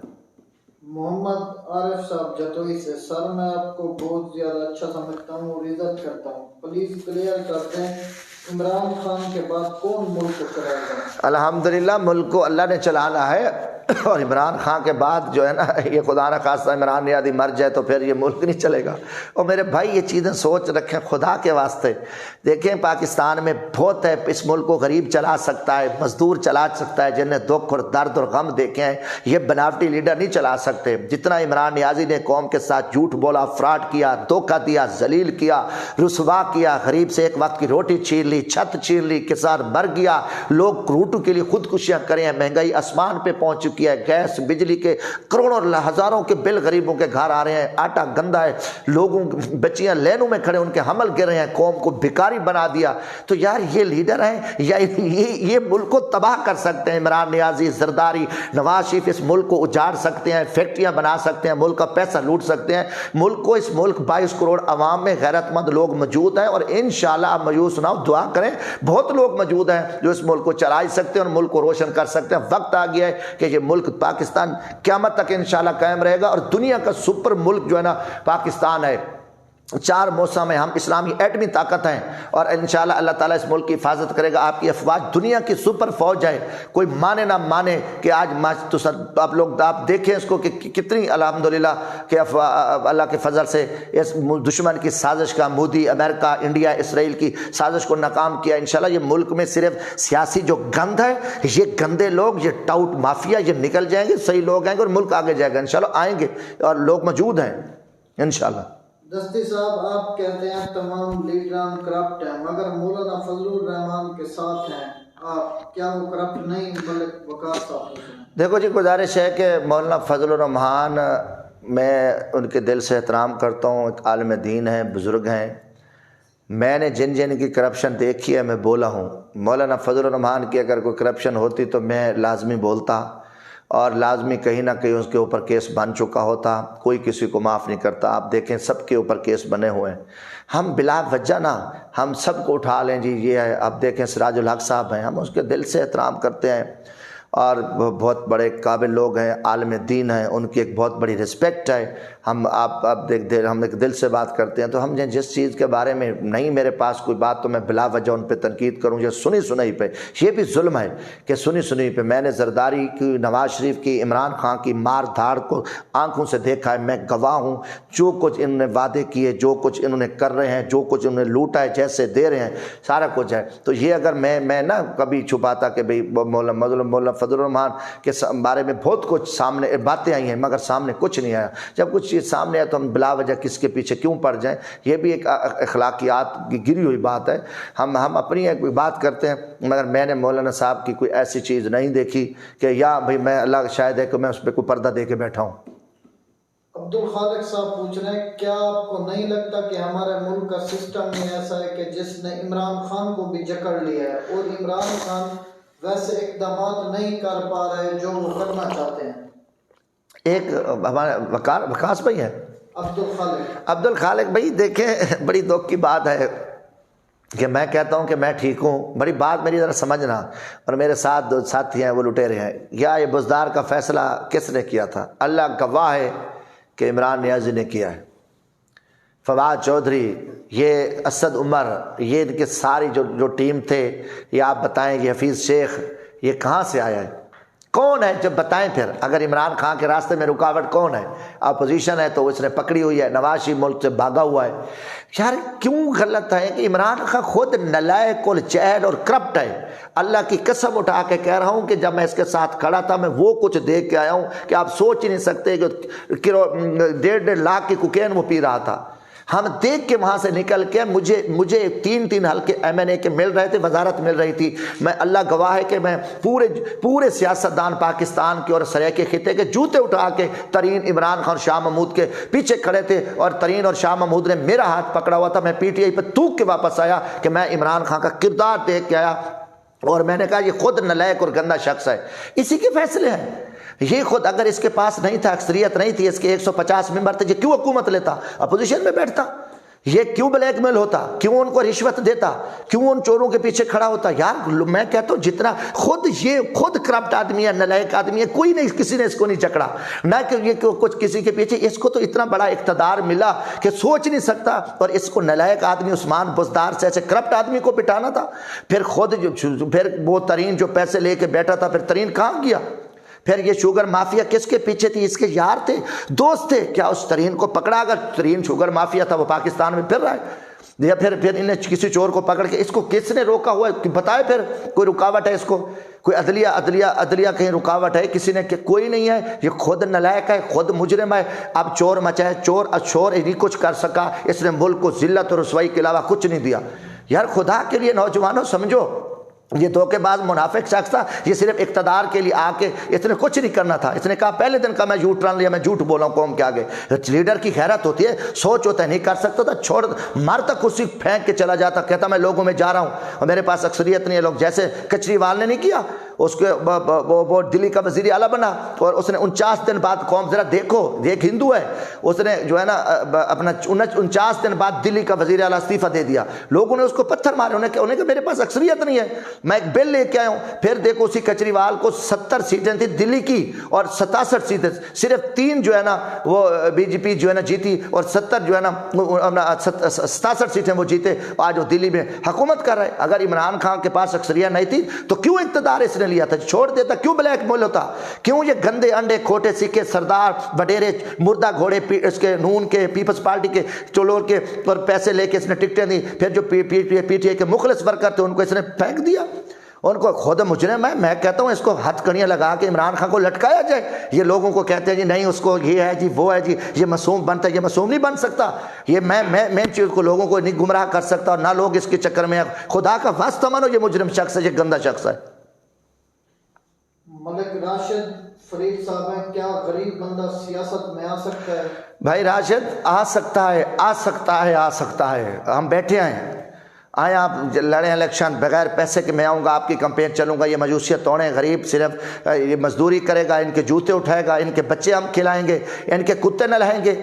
محمد عارف صاحب جتوئی سے، سر میں آپ کو بہت زیادہ اچھا سمجھتا ہوں اور عزت کرتا ہوں، پلیز کلیئر کر دیں عمران خان کے بعد کون ملک کو چلائے گا؟ الحمدللہ ملک کو اللہ نے چلانا ہے، اور عمران خان کے بعد جو ہے نا یہ خدا نہ خواستہ عمران نیازی مر جائے تو پھر یہ ملک نہیں چلے گا۔ اور میرے بھائی یہ چیزیں سوچ رکھیں خدا کے واسطے۔ دیکھیں پاکستان میں بہت ہے، اس ملک کو غریب چلا سکتا ہے، مزدور چلا سکتا ہے، جن نے دکھ اور درد اور غم دیکھے ہیں، یہ بناوٹی لیڈر نہیں چلا سکتے۔ جتنا عمران نیازی نے قوم کے ساتھ جھوٹ بولا، فراڈ کیا، دھوکہ دیا، ذلیل کیا، رسوا کیا، غریب سے ایک وقت کی روٹی چھین لی، چھت چھین لی، کسان مر گیا، لوگ روٹوں کے لیے خودکشیاں کرے ہیں، مہنگائی آسمان پہ پہنچ چکی ہے، گیس بجلی کے کروڑوں ہزاروں کے بل غریبوں کے گھر آ رہے ہیں، آٹا گندا ہے، لوگوں بچیاں لینوں میں کھڑے ان کے حمل گر رہے ہیں، قوم کو بھکاری بنا دیا۔ تو یار یہ لیڈر ہیں یا یہ ملک کو تباہ کر سکتے ہیں؟ عمران نیازی، زرداری، نواز شریف اس ملک کو اجاڑ سکتے ہیں، فیکٹریاں بنا سکتے ہیں، ملک کا پیسہ لوٹ سکتے ہیں۔ ملک کو، اس ملک 22 کروڑ عوام میں غیرت مند لوگ موجود ہیں، اور انشاءاللہ آپ مایوس نہ ہو، دعا کریں، بہت لوگ موجود ہیں جو اس ملک کو چلا سکتے ہیں اور ملک کو روشن کر سکتے ہیں۔ وقت آ گیا ہے کہ یہ ملک پاکستان قیامت تک انشاءاللہ قائم رہے گا، اور دنیا کا سپر ملک جو ہے نا پاکستان ہے۔ 4 موسم میں ہم اسلامی ایٹمی طاقت ہیں، اور انشاءاللہ اللہ تعالیٰ اس ملک کی حفاظت کرے گا۔ آپ کی افواج دنیا کی سپر فوج ہے، کوئی مانے نہ مانے کہ آج آپ لوگ آپ دیکھیں اس کو کہ کتنی الحمدللہ کہ اللہ کے فضل سے اس دشمن کی سازش کا مودی، امریکہ، انڈیا، اسرائیل کی سازش کو ناکام کیا۔ انشاءاللہ یہ ملک میں صرف سیاسی جو گند ہے، یہ گندے لوگ، یہ ٹاؤٹ مافیا، یہ نکل جائیں گے، صحیح لوگ آئیں گے اور ملک آگے جائے گا انشاءاللہ، آئیں گے اور لوگ موجود ہیں انشاءاللہ۔ دستی صاحب آپ کہتے ہیں تمام لیڈران کرپٹ ہیں، مگر مولانا فضل الرحمان کے ساتھ ہیں آپ، کیا وہ کرپٹ نہیں؟ ملک وقار صاحب۔ دیکھو جی، گزارش ہے کہ مولانا فضل الرحمان، میں ان کے دل سے احترام کرتا ہوں، ایک عالم دین ہیں، بزرگ ہیں۔ میں نے جن جن کی کرپشن دیکھی ہے میں بولا ہوں۔ مولانا فضل الرحمان کی اگر کوئی کرپشن ہوتی تو میں لازمی بولتا، اور لازمی کہیں نہ کہیں اس کے اوپر کیس بن چکا ہوتا۔ کوئی کسی کو معاف نہیں کرتا، آپ دیکھیں سب کے اوپر کیس بنے ہوئے ہیں۔ ہم بلا وجہ نہ ہم سب کو اٹھا لیں جی یہ ہے۔ اب دیکھیں سراج الحق صاحب ہیں، ہم اس کے دل سے احترام کرتے ہیں، اور وہ بہت بڑے قابل لوگ ہیں، عالم دین ہیں، ان کی ایک بہت بڑی رسپیکٹ ہے۔ ہم ہم ایک دل سے بات کرتے ہیں، تو ہم جس چیز کے بارے میں نہیں میرے پاس کوئی بات تو میں بلا وجہ ان پہ تنقید کروں، یہ سنی سنائی پہ، یہ بھی ظلم ہے کہ سنی سنائی پہ۔ میں نے زرداری کی، نواز شریف کی، عمران خان کی مار دھاڑ کو آنکھوں سے دیکھا ہے، میں گواہ ہوں۔ جو کچھ انہوں نے وعدے کیے، جو کچھ انہوں نے کر رہے ہیں، جو کچھ انہوں نے لوٹا ہے، جیسے دے رہے ہیں، سارا کچھ ہے۔ تو یہ اگر میں نہ کبھی چھپاتا کہ بھئی مولانا فضل الرحمان کے بارے میں بہت کچھ سامنے باتیں آئی ہیں، مگر سامنے کچھ نہیں آیا۔ جب کچھ چیز سامنے آیا تو ہم بلا وجہ کس کے پیچھے کیوں پڑ جائیں؟ یہ بھی ایک اخلاقیات کی گری ہوئی بات ہے۔ ہم اپنی ایک بات کرتے ہیں، مگر میں نے مولانا صاحب کی کوئی ایسی چیز نہیں دیکھی کہ یا بھئی میں اللہ شاید ہے کہ میں اس پہ کوئی پردہ دے کے بیٹھا ہوں۔ عبد الخالق صاحب پوچھ رہے ہیں، کیا آپ کو نہیں لگتا کہ ہمارے ملک کا سسٹم ہی ایسا ہے کہ جس نے عمران خان کو بھی جکڑ لیا ہے، اور عمران خان ویسے اقدامات نہیں کر پا رہے جو وہ کرنا چاہتے ہیں؟ ایک ہمارے وقاص بھائی ہیں، عبد الخالق بھائی، دیکھیں بڑی دکھ کی بات ہے کہ میں کہتا ہوں کہ میں ٹھیک ہوں، بڑی بات میری ذرا سمجھنا، اور میرے ساتھ دو ساتھی ہیں وہ لٹیرے ہیں۔ یا یہ بزدار کا فیصلہ کس نے کیا تھا؟ اللہ گواہ ہے کہ عمران نیازی نے کیا ہے۔ فواد چودھری، یہ اسد عمر، یہ ان کے ساری جو ٹیم تھے، یہ آپ بتائیں کہ حفیظ شیخ یہ کہاں سے آیا ہے؟ کون ہے؟ جب بتائیں پھر، اگر عمران خان کے راستے میں رکاوٹ کون ہے؟ اپوزیشن ہے تو اس نے پکڑی ہوئی ہے، نواز شریف ملک سے بھاگا ہوا ہے۔ یار کیوں غلط ہے کہ عمران خان خود نلائق اور جاہل اور کرپٹ ہے۔ اللہ کی قسم اٹھا کے کہہ رہا ہوں کہ جب میں اس کے ساتھ کھڑا تھا میں وہ کچھ دیکھ کے آیا ہوں کہ آپ سوچ ہی نہیں سکتے کہ 1.5 لاکھ کی کوکین وہ پی رہا تھا۔ ہم دیکھ کے وہاں سے نکل کے مجھے 3 حلقے MNA کے مل رہے تھے، وزارت مل رہی تھی۔ میں اللہ گواہ ہے کہ میں پورے سیاستدان پاکستان کے اور سریح خطے کے جوتے اٹھا کے ترین عمران خان شاہ محمود کے پیچھے کھڑے تھے، اور ترین اور شاہ محمود نے میرا ہاتھ پکڑا ہوا تھا۔ میں PTI پہ تھوک کے واپس آیا کہ میں عمران خان کا کردار دیکھ کے آیا، اور میں نے کہا یہ خود نلائق اور گندا شخص ہے۔ اسی کے فیصلے ہیں یہ خود۔ اگر اس کے پاس نہیں تھا، اکثریت نہیں تھی، اس کے 150 ممبر تھے، یہ کیوں حکومت لیتا؟ اپوزیشن میں بیٹھتا؟ یہ کیوں بلیک میل ہوتا؟ کیوں ان کو رشوت دیتا؟ کیوں ان چوروں کے پیچھے کھڑا ہوتا؟ یار میں کہتا ہوں جتنا خود کرپٹ آدمی ہے، نلائق آدمی ہے، کوئی نہیں، کسی نے اس کو نہیں جکڑا، نہ کہ یہ کچھ کسی کے پیچھے۔ اس کو تو اتنا بڑا اقتدار ملا کہ سوچ نہیں سکتا، اور اس کو نلائق آدمی عثمان بزدار سے ایسے کرپٹ آدمی کو پٹانا تھا۔ پھر خود پھر وہ ترین جو پیسے لے کے بیٹھا تھا، پھر ترین کہاں گیا؟ پھر یہ شوگر مافیا کس کے پیچھے تھی؟ اس کے یار تھے، دوست تھے. کیا اس ترین کو پکڑا؟ اگر ترین شوگر مافیا تھا وہ پاکستان میں پھر رہا ہے، یا پھر انہیں کسی چور کو پکڑ کے اس کو کس نے روکا ہوا ہے؟ بتائے پھر کوئی رکاوٹ ہے اس کو؟ کوئی عدلیہ کہیں رکاوٹ ہے کسی نے؟ کہ کوئی نہیں ہے. یہ خود نلائق ہے، خود مجرم ہے. اب چور مچائے، چور نہیں کچھ کر سکا، اس نے ملک کو ذلت اور رسوائی کے علاوہ کچھ نہیں دیا. یار خدا کے لیے نوجوانوں سمجھو، یہ دھوکے باز منافق شخص تھا، یہ صرف اقتدار کے لیے آ کے اس نے کچھ نہیں کرنا تھا. اس نے کہا پہلے دن کا میں یو ٹرن لیا، میں جھوٹ بولا ہوں قوم کے آگے. لیڈر کی غیرت ہوتی ہے، سوچ ہوتا ہے نہیں کر سکتا تھا، چھوڑ مرتا کرسی پھینک کے چلا جاتا، کہتا میں لوگوں میں جا رہا ہوں اور میرے پاس اکثریت نہیں ہے. لوگ جیسے کجریوال نے نہیں کیا، اس کے وہ دلی کا وزیر اعلیٰ بنا اور اس نے 49 دن بعد، قوم ذرا دیکھو، ایک ہندو ہے، اس نے جو ہے نا اپنا 49 دن بعد دلی کا وزیر اعلیٰ استعفیٰ دے دیا. لوگوں نے اس کو پتھر مارے، انہیں کہا میرے پاس اکثریت نہیں ہے، میں ایک بل لے کے آیا ہوں. پھر دیکھو اسی کجریوال کو 70 سیٹیں تھی دلی کی اور 67 سیٹیں، صرف 3 جو ہے نا وہ بی جے پی جو ہے نا جیتی اور 70 جو ہے نا 67 سیٹیں وہ جیتے. آج وہ دلی میں حکومت کر رہے. اگر عمران خان کے پاس اکثریت نہیں تھی تو کیوں اقتدار اس نے لیا تھا؟ چھوڑ دیتا، کیوں بلیک میل ہوتا؟ کیوں یہ گندے انڈے کھوٹے سکے سردار وڈیرے مردہ گھوڑے اس کے نون کے پیپلز پارٹی کے چلور کے اور پیسے لے کے اس نے ٹکٹیں دی. پھر جو پی ٹی اے کے مخلص ورکر تھے ان کو اس نے پھینک دیا، ان کو خود مجرم ہے. میں کہتا ہوں اس کو ہتھ کڑیاں لگا کے عمران خان کو لٹکایا جائے. یہ لوگوں کو کہتے ہیں جی نہیں اس کو یہ ہے جی وہ ہے جی یہ معصوم بنتا ہے، یہ معصوم نہیں بن سکتا. یہ میں چیز کو لوگوں کو نہیں گمراہ کر سکتا اور نہ لوگ اس کے چکر میں. خدا کا واسطہ مانو یہ مجرم شخص ہے، یہ گندا شخص ہے. ملک راشد فرید صاحب ہیں، کیا غریب بندہ سیاست میں آ سکتا ہے؟ بھائی راشد آ سکتا ہے. ہم بیٹھے ہیں، آئیں آپ لڑیں الیکشن بغیر پیسے کے. میں آؤں گا، آپ کی کمپین چلوں گا. یہ مجوسیت توڑیں، غریب صرف یہ مزدوری کرے گا، ان کے جوتے اٹھائے گا، ان کے بچے ہم کھلائیں گے، ان کے کتے نہلائیں گے.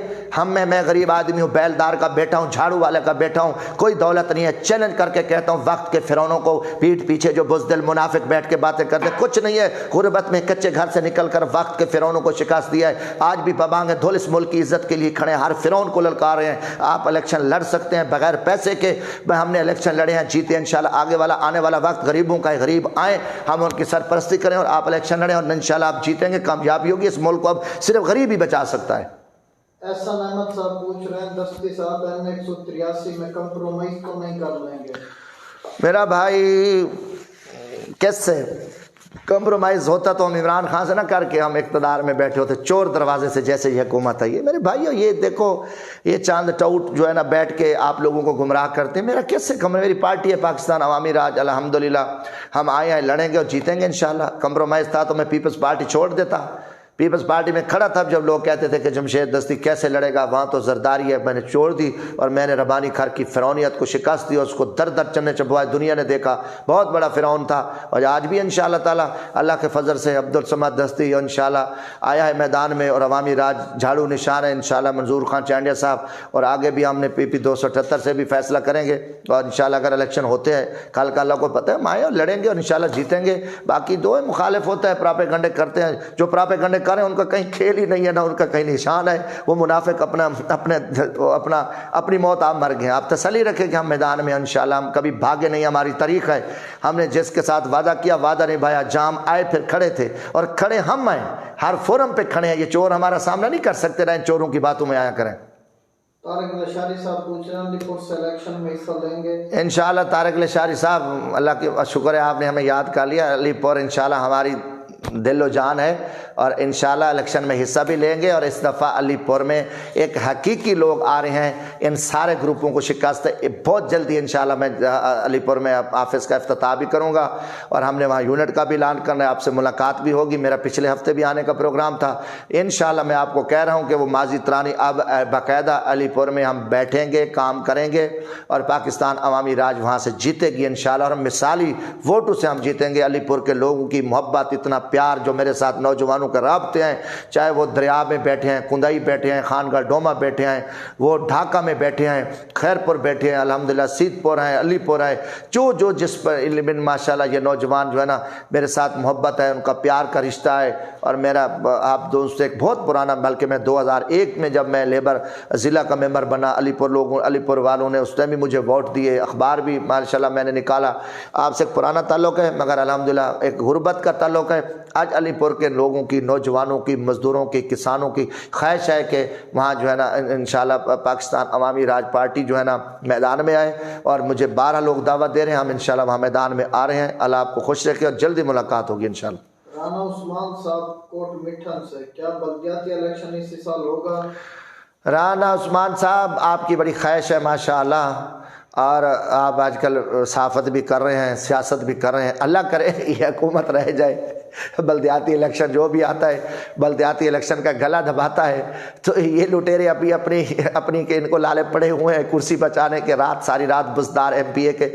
میں غریب آدمی ہوں، بیلدار کا بیٹا ہوں، جھاڑو والے کا بیٹا ہوں، کوئی دولت نہیں ہے. چیلنج کر کے کہتا ہوں وقت کے فرعونوں کو پیٹھ پیچھے جو بزدل منافق بیٹھ کے باتیں کرتے، کچھ نہیں ہے. غربت میں کچے گھر سے نکل کر وقت کے فرعونوں کو شکست دیا ہے. آج بھی پابانگ دھول اس ملک کی عزت کے لیے کھڑے ہیں، ہر فرعون کو للکار رہے ہیں. آپ الیکشن لڑ سکتے ہیں بغیر پیسے کے. ہم نے الیکشن لڑے ہیں، جیتے انشاءاللہ. آنے والا وقت غریبوں کا ہے، غریب آئیں، ہم ان کی سرپرستی کریں اور آپ الیکشن لڑیں اور انشاءاللہ آپ جیتیں گے. کامیابی ہوگی. اس ملک کو اب صرف غریب ہی بچا سکتا ہے. احسان احمد صاحب پوچھ رہے ہیں دستی صاحب N183 میں کمپرومائز تو نہیں کر لیں گے؟ میرا بھائی کیسے کمپرومائز ہوتا تو ہم عمران خان سے نہ کر کے ہم اقتدار میں بیٹھے ہوتے چور دروازے سے، جیسے یہ حکومت ہے. یہ میرے بھائیو یہ دیکھو یہ چاند ٹاؤٹ جو ہے نا بیٹھ کے آپ لوگوں کو گمراہ کرتے ہیں. میرا کیسے میری پارٹی ہے پاکستان عوامی راج، الحمدللہ ہم آئے ہیں، لڑیں گے اور جیتیں گے انشاءاللہ. کمپرومائز تھا تو میں پیپلز پارٹی چھوڑ دیتا. پیپلز پارٹی میں کھڑا تھا جب لوگ کہتے تھے کہ جمشید دستی کیسے لڑے گا، وہاں تو زرداری ہے. میں نے چھوڑ دی اور میں نے ربانی کھر کی فرعونیت کو شکست دی اور اس کو در در چنے چبوائے. دنیا نے دیکھا بہت بڑا فرعون تھا اور آج بھی انشاءاللہ تعالی اللہ کے فضل سے عبدالصمد دستی انشاءاللہ آیا ہے میدان میں اور عوامی راج جھاڑو نشان ہے انشاءاللہ. منظور خان چانڈیا صاحب اور آگے بھی ہم نے پی 278 سے بھی فیصلہ کریں گے اور انشاءاللہ اگر الیکشن ہوتے ہیں کل کا اللہ کو پتہ ہے ہم آئے اور لڑیں گے اور انشاءاللہ جیتیں گے. باقی دو مخالف ہوتا ہے، پراپیگنڈے کرتے ہیں، جو پراپیگنڈے کریں ان کا کہیں کھیل ہی نہیں ہے، نہ ان کا کہیں نشان ہے. وہ منافق اپنی موت آپ مر گئے. آپ تسلی رکھیں کہ ہم میدان میں انشاءاللہ ہم کبھی بھاگے نہیں. ہماری تاریخ ہے، ہم نے جس کے ساتھ وعدہ کیا وعدہ نبھایا. جام آئے پھر کھڑے تھے اور کھڑے ہم ہیں، ہر فورم پہ کھڑے ہیں. یہ چور ہمارا سامنا نہیں کر سکتے، رہیں چوروں کی باتوں میں آیا کریں. طارق لشاری صاحب پوچھ رہے ہیں علی پور سے الیکشن میں حصہ لیں گے؟ انشاءاللہ طارق لشاری صاحب اللہ کی شکر ہے آپ نے ہمیں یاد کر لیا. علی پور انشاءاللہ ہماری دل و جان ہے اور انشاءاللہ الیکشن میں حصہ بھی لیں گے. اور اس دفعہ علی پور میں ایک حقیقی لوگ آ رہے ہیں، ان سارے گروپوں کو شکست ہے. بہت جلدی انشاءاللہ میں علی پور میں آفس کا افتتاح بھی کروں گا اور ہم نے وہاں یونٹ کا بھی اعلان کرنا ہے. آپ سے ملاقات بھی ہوگی. میرا پچھلے ہفتے بھی آنے کا پروگرام تھا. انشاءاللہ میں آپ کو کہہ رہا ہوں کہ وہ ماضی ترانی اب باقاعدہ علی پور میں ہم بیٹھیں گے، کام کریں گے اور پاکستان عوامی راج وہاں سے جیتے گی انشاءاللہ. اور مثالی ووٹوں سے ہم جیتیں گے. علی پور کے لوگوں کی محبت، اتنا پیار جو میرے ساتھ نوجوانوں کے رابطے ہیں، چاہے وہ دریا میں بیٹھے ہیں، کندائی بیٹھے ہیں، خانگاہ ڈوما بیٹھے ہیں، وہ ڈھاکہ میں بیٹھے ہیں، خیر پور بیٹھے ہیں، الحمدللہ سیت پور ہیں، علی پور ہے، جو جس پر علم ماشاءاللہ یہ نوجوان جو ہے نا میرے ساتھ محبت ہے، ان کا پیار کا رشتہ ہے. اور میرا آپ دوست سے ایک بہت پرانا، بلکہ میں 2001 میں جب میں لیبر ضلع کا ممبر بنا، علی پور والوں نے اس ٹائم بھی مجھے ووٹ دیے، اخبار بھی ماشاءاللہ میں نے نکالا. آپ سے ایک پرانا تعلق ہے مگر الحمدللہ ایک غربت کا تعلق ہے. آج علی پور کے لوگوں کی، نوجوانوں کی، مزدوروں کی، کسانوں کی خواہش ہے کہ وہاں جو ہے نا انشاءاللہ پاکستان عوامی راج پارٹی جو ہے نا میدان میں آئے، اور مجھے 12 لوگ دعوت دے رہے ہیں، ہم انشاءاللہ وہاں میدان میں آ رہے ہیں۔ اللہ آپ کو خوش رکھے اور جلدی ملاقات ہوگی انشاءاللہ۔ رانا عثمان صاحب کوٹ مٹھن سے، کیا بلدیاتی الیکشن اسی سال ہوگا؟ رانا عثمان صاحب آپ کی بڑی خواہش ہے ماشاءاللہ، اور آپ آج کل صحافت بھی کر رہے ہیں، سیاست بھی کر رہے ہیں، اللہ کرے یہ حکومت رہ جائے۔ بلدیاتی الیکشن جو بھی آتا ہے بلدیاتی الیکشن کا گلا دباتا ہے، تو یہ لٹیرے اپنی کہ ان کو لالے پڑے ہوئے ہیں کرسی بچانے کے، رات ساری رات بزدار ایم پی اے کے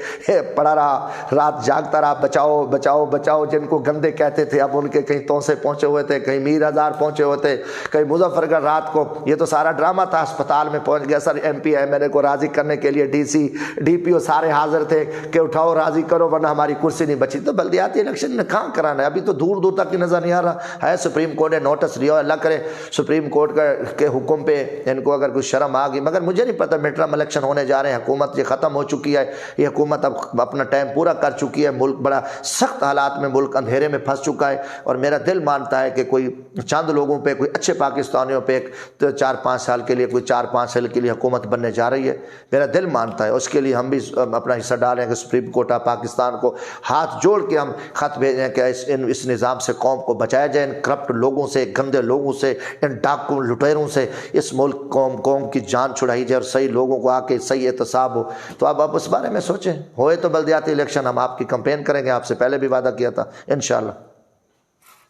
پڑا رہا، رات جاگتا رہا بچاؤ بچاؤ بچاؤ، جن کو گندے کہتے تھے اب ان کے کہیں توسے پہنچے ہوئے تھے، کہیں میر ہزار پہنچے ہوئے تھے، کہیں مظفر گڑھ رات کو، یہ تو سارا ڈرامہ تھا۔ اسپتال میں پہنچ گیا sir, M P M L A کو راضی کرنے کے لیے ڈی سی ڈی پی او سارے حاضر تھے کہ اٹھاؤ راضی کرو ورنہ ہماری کرسی نہیں بچی۔ تو بلدیاتی الیکشن نے کہاں کرانا ہے، ابھی تو دور دور تک کی نظر نہیں آ رہا ہے۔ سپریم کورٹ نے نوٹس لیا، اللہ کرے سپریم کورٹ کے حکم پہ ان کو اگر کوئی شرم آ گئی، مگر مجھے نہیں پتہ مڈ ٹرم الیکشن ہونے جا رہے ہیں، حکومت یہ ختم ہو چکی ہے، یہ حکومت اب اپنا ٹائم پورا کر چکی ہے، ملک بڑا سخت حالات میں، ملک اندھیرے میں پھنس چکا ہے، اور میرا دل مانتا ہے کہ کوئی چند لوگوں پہ، کوئی اچھے پاکستانیوں پہ 4-5 سال کے لیے، کوئی 4-5 سال کے لیے حکومت بننے جا رہی ہے، میرا دل مانتا ہے۔ اس کے لیے ہم بھی اپنا حصہ ڈالیں کہ سپریم کورٹ آف پاکستان کو ہاتھ جوڑ کے ہم خط بھیجیں کہ اس نظام سے قوم کو بچایا جائے، ان کرپٹ لوگوں سے، گندے لوگوں سے، ان ڈاکو لٹیروں سے اس ملک قوم کی جان چھڑائی جائے، اور صحیح لوگوں کو آ کے صحیح احتساب ہو۔ تو اب آپ اس بارے میں سوچیں، ہوئے تو بلدیاتی الیکشن ہم آپ کی کمپین کریں گے، آپ سے پہلے بھی وعدہ کیا تھا انشاءاللہ۔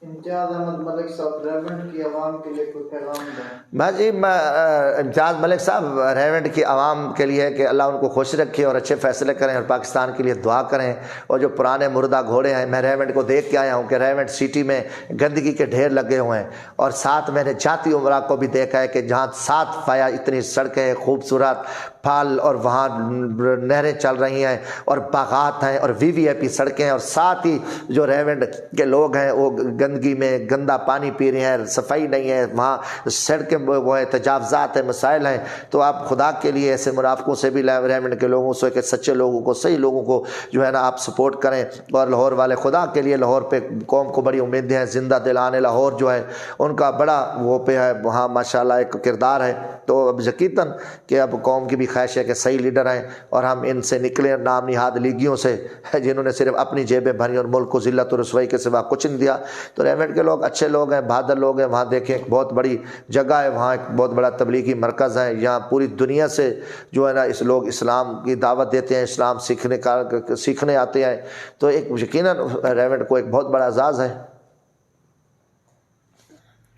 امتیاز احمد ملک صاحب ریونڈ کی عوام کے لیے کوئی پیغام دیں؟ بس جی امتیاز ملک صاحب ریونڈ کی عوام کے لیے کہ اللہ ان کو خوش رکھے اور اچھے فیصلے کریں، اور پاکستان کے لیے دعا کریں، اور جو پرانے مردہ گھوڑے ہیں، میں ریونڈ کو دیکھ کے آیا ہوں کہ ریونڈ سٹی میں گندگی کے ڈھیر لگے ہوئے ہیں، اور ساتھ میں نے جاتی عمرہ کو بھی دیکھا ہے کہ جہاں ساتھ پایا اتنی سڑکیں خوبصورت پھل، اور وہاں نہریں چل رہی ہیں اور باغات ہیں اور وی وی آئی پی سڑکیں ہیں، اور ساتھ ہی جو ریونڈ کے لوگ ہیں وہ گندگی میں گندا پانی پی رہے ہیں، صفائی نہیں ہے، وہاں سڑکیں وہ ہے، تجاوزات ہیں، مسائل ہیں۔ تو آپ خدا کے لیے ایسے منافقوں سے بھی، ریونڈ کے لوگوں سے، کہ سچے لوگوں کو، صحیح لوگوں کو جو ہے نا آپ سپورٹ کریں، اور لاہور والے خدا کے لیے، لاہور پہ قوم کو بڑی امیدیں ہیں، زندہ دلانے لاہور جو ہے ان کا بڑا وہ پہ ہے، وہاں ماشاءاللہ ایک کردار ہے۔ تو اب یقیناً کہ اب قوم کی بھی خواہش ہے کہ صحیح لیڈر ہیں، اور ہم ان سے نکلیں نام نہاد لیگیوں سے جنہوں نے صرف اپنی جیبیں بھری اور ملک کو ذلت و رسوائی کے سوا کچھ نہیں دیا۔ تو ریونڈ کے لوگ اچھے لوگ ہیں، بہادر لوگ ہیں، وہاں دیکھیں ایک بہت بڑی جگہ ہے، وہاں ایک بہت بڑا تبلیغی مرکز ہے، یہاں پوری دنیا سے جو ہے نا اس لوگ اسلام کی دعوت دیتے ہیں، اسلام سیکھنے آتے ہیں۔ تو ایک یقیناً ریونڈ کو ایک بہت بڑا اعزاز ہے۔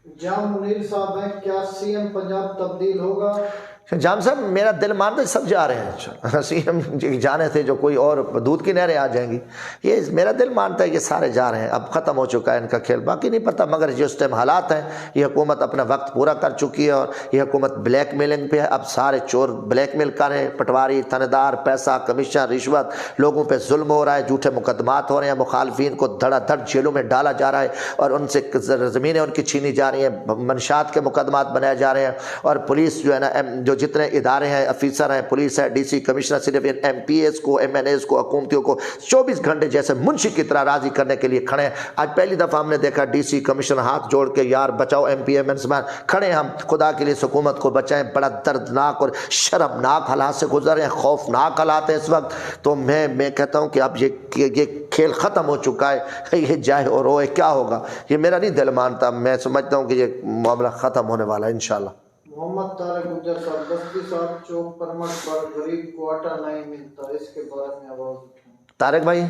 جام منیر صاحب ہیں، کیا سی ایم پنجاب تبدیل ہوگا؟ جام صاحب میرا دل مانتا ہے سب جا رہے ہیں، سی ایم جانے تھے جو کوئی اور دودھ کی نہریں آ جائیں گی، یہ میرا دل مانتا ہے کہ سارے جا رہے ہیں، اب ختم ہو چکا ہے ان کا کھیل، باقی نہیں پتہ، مگر جس ٹائم حالات ہیں یہ حکومت اپنا وقت پورا کر چکی ہے، اور یہ حکومت بلیک میلنگ پہ ہے، اب سارے چور بلیک میل کر رہے ہیں، پٹواری، تھانے دار، پیسہ، کمیشن، رشوت، لوگوں پہ ظلم ہو رہا ہے، جھوٹے مقدمات ہو رہے ہیں، مخالفین کو دھڑا دھڑ جیلوں میں ڈالا جا رہا ہے، اور ان سے زمینیں ان کی چھینی جا رہی ہیں، منشیات کے مقدمات بنائے جا رہے ہیں، اور پولیس جو ہے نا جو جتنے ادارے ہیں، افیسر ہیں، پولیس ہے، ڈی سی کمشنر، صرف ان ایم پی ایس کو، ایم این ایز کو، حکومتیوں کو 24 گھنٹے جیسے منشی کی طرح راضی کرنے کے لیے کھڑے ہیں۔ آج پہلی دفعہ ہم نے دیکھا ڈی سی کمشنر ہاتھ جوڑ کے یار بچاؤ ایم پی ایم این کھڑے، ہم خدا کے لیے حکومت کو بچائیں، بڑا دردناک اور شرمناک حالات سے گزر رہے ہیں، خوفناک حالات ہیں اس وقت۔ تو میں کہتا ہوں کہ اب یہ کھیل ختم ہو چکا ہے، یہ جائے اور روئے کیا ہوگا، یہ میرا نہیں دل مانتا، میں سمجھتا ہوں کہ یہ معاملہ ختم ہونے والا ہے انشاءاللہ۔ محمد طارق گجر صاحب، بستی صاحب چوک پرمٹ پر غریب کو آٹا نہیں ملتا، اس کے بارے میں آواز اٹھائیں۔ طارق بھائی؟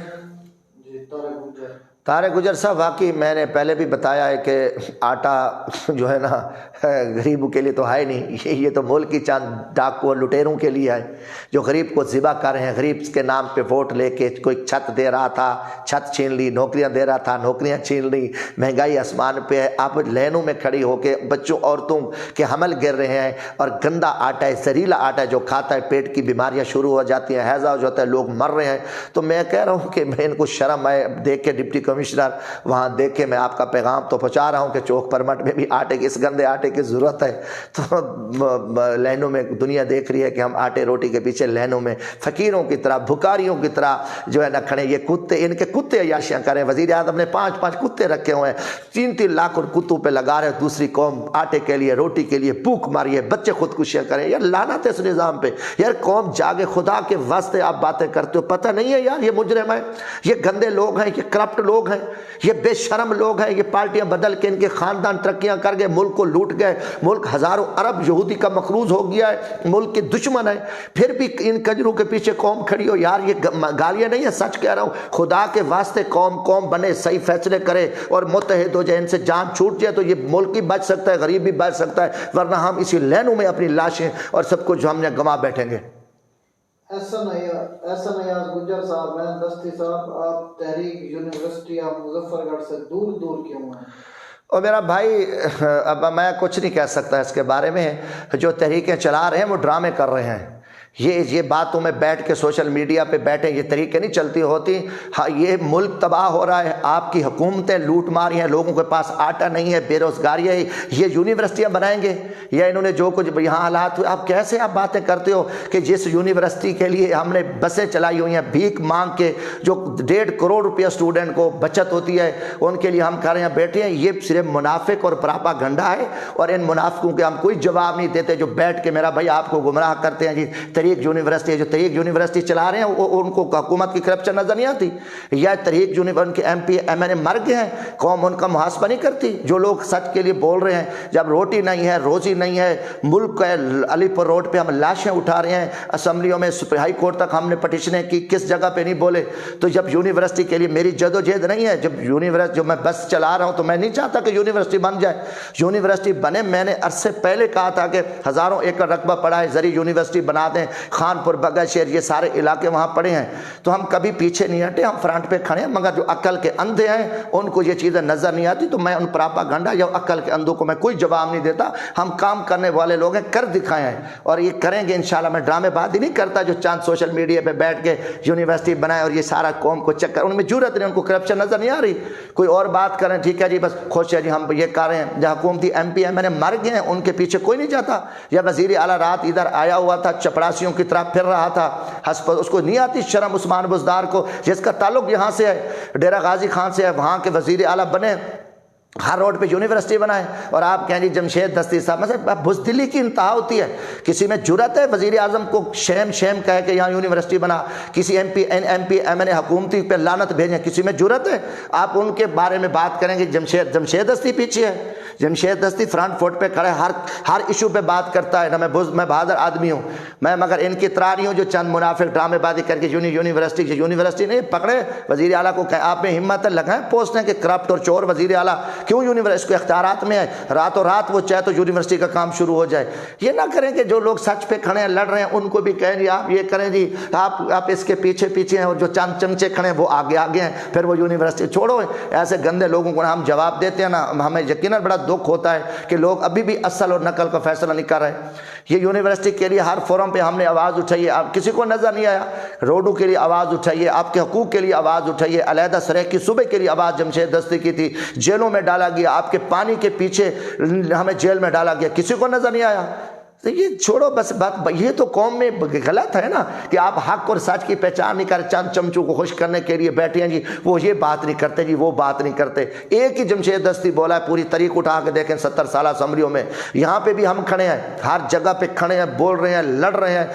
جی طارق گجر۔ طارق گجر صاحب، واقعی میں نے پہلے بھی بتایا ہے کہ آٹا جو ہے نا غریبوں کے لیے تو ہے نہیں، یہ تو ملک کی چند ڈاکو اور لٹیروں کے لیے ہے جو غریب کو ذبح کر رہے ہیں، غریب کے نام پہ ووٹ لے کے، کوئی چھت دے رہا تھا چھت چھین لی، نوکریاں دے رہا تھا نوکریاں چھین لی، مہنگائی آسمان پہ ہے، اب لینوں میں کھڑی ہو کے بچوں عورتوں کے حمل گر رہے ہیں، اور گندا آٹا ہے، زہریلا آٹا ہے، جو کھاتا ہے پیٹ کی بیماریاں شروع ہو جاتی ہیں، ہیضہ ہو جاتا ہے، لوگ مر رہے ہیں۔ تو میں کہہ رہا ہوں کہ میں ان کو شرم آئے، دیکھ کے ڈپٹی کمشنر وہاں دیکھے، میں آپ کا پیغام تو پہنچا رہا ہوں کہ چوک پرمٹ میں بھی آٹے کی، اس گندے آٹے کی ضرورت ہے۔ تو لائنوں میں دنیا دیکھ رہی ہے کہ ہم آٹے روٹی کے پیچھے لائنوں میں فقیروں کی طرح، بھکاریوں کی طرح جو ہے نہ کھڑے، یہ کتے، ان کے کتے عیاشیاں کریں۔ وزیر اعظم نے 5 کتے رکھے ہوئے ہیں، 3 لاکھ کتوں پہ لگا رہے، دوسری قوم آٹے کے لیے، روٹی کے لیے بھوک ماری ہے، بچے خودکشیاں کریں۔ یار لعنت ہے اس نظام پہ، یار قوم جاگے، خدا کے واسطے آپ باتیں کرتے ہو، پتہ نہیں ہے یار یہ مجرم ہے، یہ گندے لوگ ہیں، یہ کرپٹ لوگ ہیں، یہ بے شرم لوگ ہیں، یہ پارٹیاں بدل کے ان کے خاندان ترقیاں کر گئے، ملک کو لوٹ گئے، ملک ہزاروں ارب یہودی کا مقروض ہو گیا ہے، ملک کے دشمن ہے، پھر بھی ان کجروں کے پیچھے قوم کھڑی ہو۔ یار یہ گالیاں نہیں ہیں، سچ کہہ رہا ہوں، خدا کے واسطے قوم بنے، صحیح فیصلے کرے اور متحد ہو جائے، ان سے جان چھوٹ جائے تو یہ ملک بھی بچ سکتا ہے، غریب بھی بچ سکتا ہے، ورنہ ہم اسی لینوں میں اپنی لاشیں اور سب کچھ ہم نے گنوا بیٹھیں گے۔ احسن ایاز گجر صاحب، میں دستی صاحب، آپ تحریک یونیورسٹی آپ مظفر گڑھ سے دور کیوں ہیں؟ اور میرا بھائی اب میں کچھ نہیں کہہ سکتا اس کے بارے میں، جو تحریکیں چلا رہے ہیں وہ ڈرامے کر رہے ہیں۔ یہ باتوں میں بیٹھ کے سوشل میڈیا پہ بیٹھیں، یہ طریقے نہیں چلتی ہوتی۔ ہاں یہ ملک تباہ ہو رہا ہے، آپ کی حکومتیں لوٹ ماری ہیں، لوگوں کے پاس آٹا نہیں ہے، بے روزگاری ہے، یہ یونیورسٹیاں بنائیں گے یا انہوں نے جو کچھ یہاں حالات ہوئے، آپ کیسے آپ باتیں کرتے ہو کہ جس یونیورسٹی کے لیے ہم نے بسیں چلائی ہوئی ہیں بھیک مانگ کے، جو 1.5 کروڑ روپیہ اسٹوڈنٹ کو بچت ہوتی ہے، ان کے لیے ہم کر رہے ہیں بیٹھے ہیں، یہ صرف منافق اور پراپاگنڈا ہے، اور ان منافقوں کے ہم کوئی جواب نہیں دیتے جو بیٹھ کے میرا بھائی آپ کو گمراہ کرتے ہیں۔ جی تحریک یونیورسٹی ہے، جو تحریک یونیورسٹی چلا رہے ہیں ان کو حکومت کی کرپشن نظر نہیں آتی؟ یا تحریک ان کے ایم پی ایم این اے مر گئے ہیں، قوم ان کا محاسبہ نہیں کرتی؟ جو لوگ سچ کے لیے بول رہے ہیں، جب روٹی نہیں ہے، روزی نہیں ہے، ملک ہے، علی پور روڈ پہ ہم لاشیں اٹھا رہے ہیں، اسمبلیوں میں ہائی کورٹ تک ہم نے پٹیشنیں کی، کس جگہ پہ نہیں بولے؟ تو جب یونیورسٹی کے لیے میری جدوجہد نہیں ہے، جب یونیورسٹی جو میں بس چلا رہا ہوں تو میں نہیں چاہتا کہ یونیورسٹی بن جائے، یونیورسٹی بنے۔ میں نے عرصے پہلے کہا تھا کہ ہزاروں ایکڑ رقبہ پڑا ہے، زرعی یونیورسٹی بنا دیں، خانپور، بگا شہر، یہ سارے علاقے وہاں پڑے ہیں، تو ہم کبھی پیچھے نہیں ہٹے، ہم فرنٹ پہ کھڑے ہیں، مگر جو عقل کے اندھے ہیں ان کو یہ چیزیں نظر نہیں آتی، تو میں ان پراپاگنڈا یا عقل کے اندھوں کو میں کوئی جواب نہیں دیتا۔ ہم کام کرنے والے لوگ ہیں، کر دکھائے ہیں اور یہ کریں گے انشاءاللہ۔ میں ڈرامے بازی نہیں کرتا جو چاند سوشل میڈیا پہ بیٹھ کے یونیورسٹی بنائے اور یہ سارا قوم کو چکر، ان میں جرت نہیں، ان کو کرپشن نظر نہیں آ رہی۔ کوئی اور بات کریں، ٹھیک ہے جی، بس خوش ہے جی، ہم یہ کر رہے ہیں۔ جو حکومتی ایم پی ایم این اے مر گئے ہیں، ان کے پیچھے کوئی نہیں جاتا۔ یا وزیر اعلیٰ رات ادھر آیا ہوا تھا، چپڑاسیوں کی طرح پھر رہا تھا، اس کو نہیں آتی شرم عثمان بزدار کو، جس کا تعلق یہاں سے ہے، ڈیرہ غازی خان سے ہے، وہاں کے وزیر اعلیٰ بنے، ہر روڈ پہ یونیورسٹی بنائے، اور آپ کہیں جی جمشید دستی صاحب، مثلا بزدلی کی انتہا ہوتی ہے۔ کسی میں جرت ہے وزیر اعظم کو شیم کہہ کے یہاں یونیورسٹی بنا، کسی ایم پی ایم این اے حکومتی پہ لعنت بھیجیں، کسی میں جرت ہے؟ آپ ان کے بارے میں بات کریں گے، جمشید دستی پیچھے ہے، جمشید دستی فرنٹ فٹ پہ کھڑے، ہر ایشو پہ بات کرتا ہے، نہ میں بہادر آدمی ہوں میں، مگر ان کی طرح نہیں ہوں جو چند منافق ڈرامے بازی کر کے یونیورسٹی نہیں پکڑے۔ وزیر اعلیٰ کو آپ میں ہمت ہے، لگائیں پوسٹیں کہ کرپٹ اور چور وزیر اعلیٰ کیوں یونیورسٹی، اس کو اختیارات میں ہے، راتوں رات وہ چاہے تو یونیورسٹی کا کام شروع ہو جائے۔ یہ نہ کریں کہ جو لوگ سچ پہ کھڑے ہیں، لڑ رہے ہیں، ان کو بھی کہیں جی آپ یہ کریں جی، آپ اس کے پیچھے ہیں، اور جو چند چمچے کھڑے ہیں وہ آگے ہیں، پھر وہ یونیورسٹی چھوڑو۔ ایسے گندے لوگوں کو ہم جواب دیتے ہیں نا، ہمیں یقیناً بڑا دکھ ہوتا ہے کہ لوگ ابھی بھی اصل اور نقل کا فیصلہ نہیں کر رہے۔ یہ یونیورسٹی کے لیے ہر فورم پہ ہم نے آواز اٹھائی ہے، آپ کسی کو نظر نہیں آیا؟ روڈوں کے لیے آواز اٹھائیے، آپ کے حقوق کے لیے آواز اٹھائیے، علیحدہ سریح صوبے کے لیے آواز جمشید دستی کی تھی، جیلوں میں ڈالا گیا، آپ کے پانی کے پیچھے ہمیں جیل میں ڈالا گیا، کسی کو نظر نہیں آیا؟ تو یہ چھوڑو بس بات، یہ تو قوم میں غلط ہے نا کہ آپ حق اور سچ کی پہچان نہیں کر، چند چمچوں کو خوش کرنے کے لیے بیٹھے ہیں جی، وہ یہ بات نہیں کرتے جی، وہ بات نہیں کرتے۔ ایک ہی جمشید دستی بولا ہے، پوری تاریخ اٹھا کے دیکھیں 70 سالہ اسمبلیوں میں، یہاں پہ بھی ہم کھڑے ہیں، ہر جگہ پہ کھڑے ہیں، بول رہے ہیں، لڑ رہے ہیں۔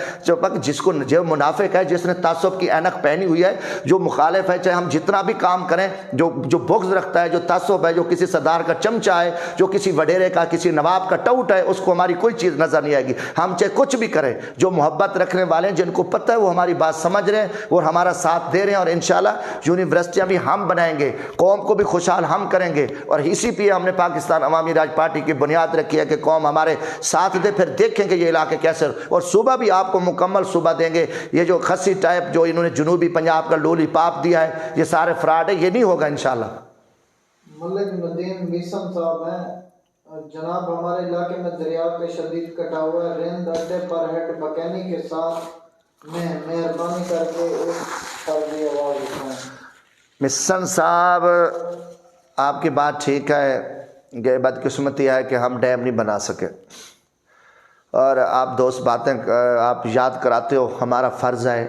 جس کو جو منافق ہے، جس نے تعصب کی اینک پہنی ہوئی ہے، جو مخالف ہے، چاہے ہم جتنا بھی کام کریں، جو بغض رکھتا ہے، جو تعصب ہے، جو کسی سردار کا چمچہ ہے، جو کسی وڈیرے کا، کسی نواب کا ٹوٹ ہے، اس کو ہماری کوئی چیز نظر نہیں آئے گی۔ ہم چاہے کچھ بھی کریں، جو محبت رکھنے والے ہیں، جن کو پتہ ہے، وہ ہماری بات سمجھ رہے ہیں اور ہمارا ساتھ دے رہے ہیں، اور انشاءاللہ یونیورسٹیاں بھی ہم بنائیں گے، قوم کو بھی خوشحال ہم کریں گے، اور اسی پہ ہم نے پاکستان عوامی راج پارٹی کی بنیاد رکھی ہے کہ قوم ہمارے ساتھ دے، پھر دیکھیں کہ یہ علاقے کیسے، اور صوبہ بھی آپ کو مکمل صوبہ دیں گے۔ یہ جو خسی ٹائپ جو انہوں نے جنوبی پنجاب کا لولی پاپ دیا ہے، یہ سارے فراڈ ہے، یہ نہیں ہوگا انشاءاللہ۔ ملک ندیم میسم صاحب ہیں، جناب ہمارے علاقے میں دریا کا شدید کٹاؤ ہے، رند اڈے پر ہیڈ بکینی کے ساتھ میں مہربانی کر کے اس پر بھی آواز اٹھائیں۔ مسن صاحب آپ کی بات ٹھیک ہے کہ بدقسمتی ہے کہ ہم ڈیم نہیں بنا سکے، اور آپ دوست باتیں آپ یاد کراتے ہو، ہمارا فرض ہے،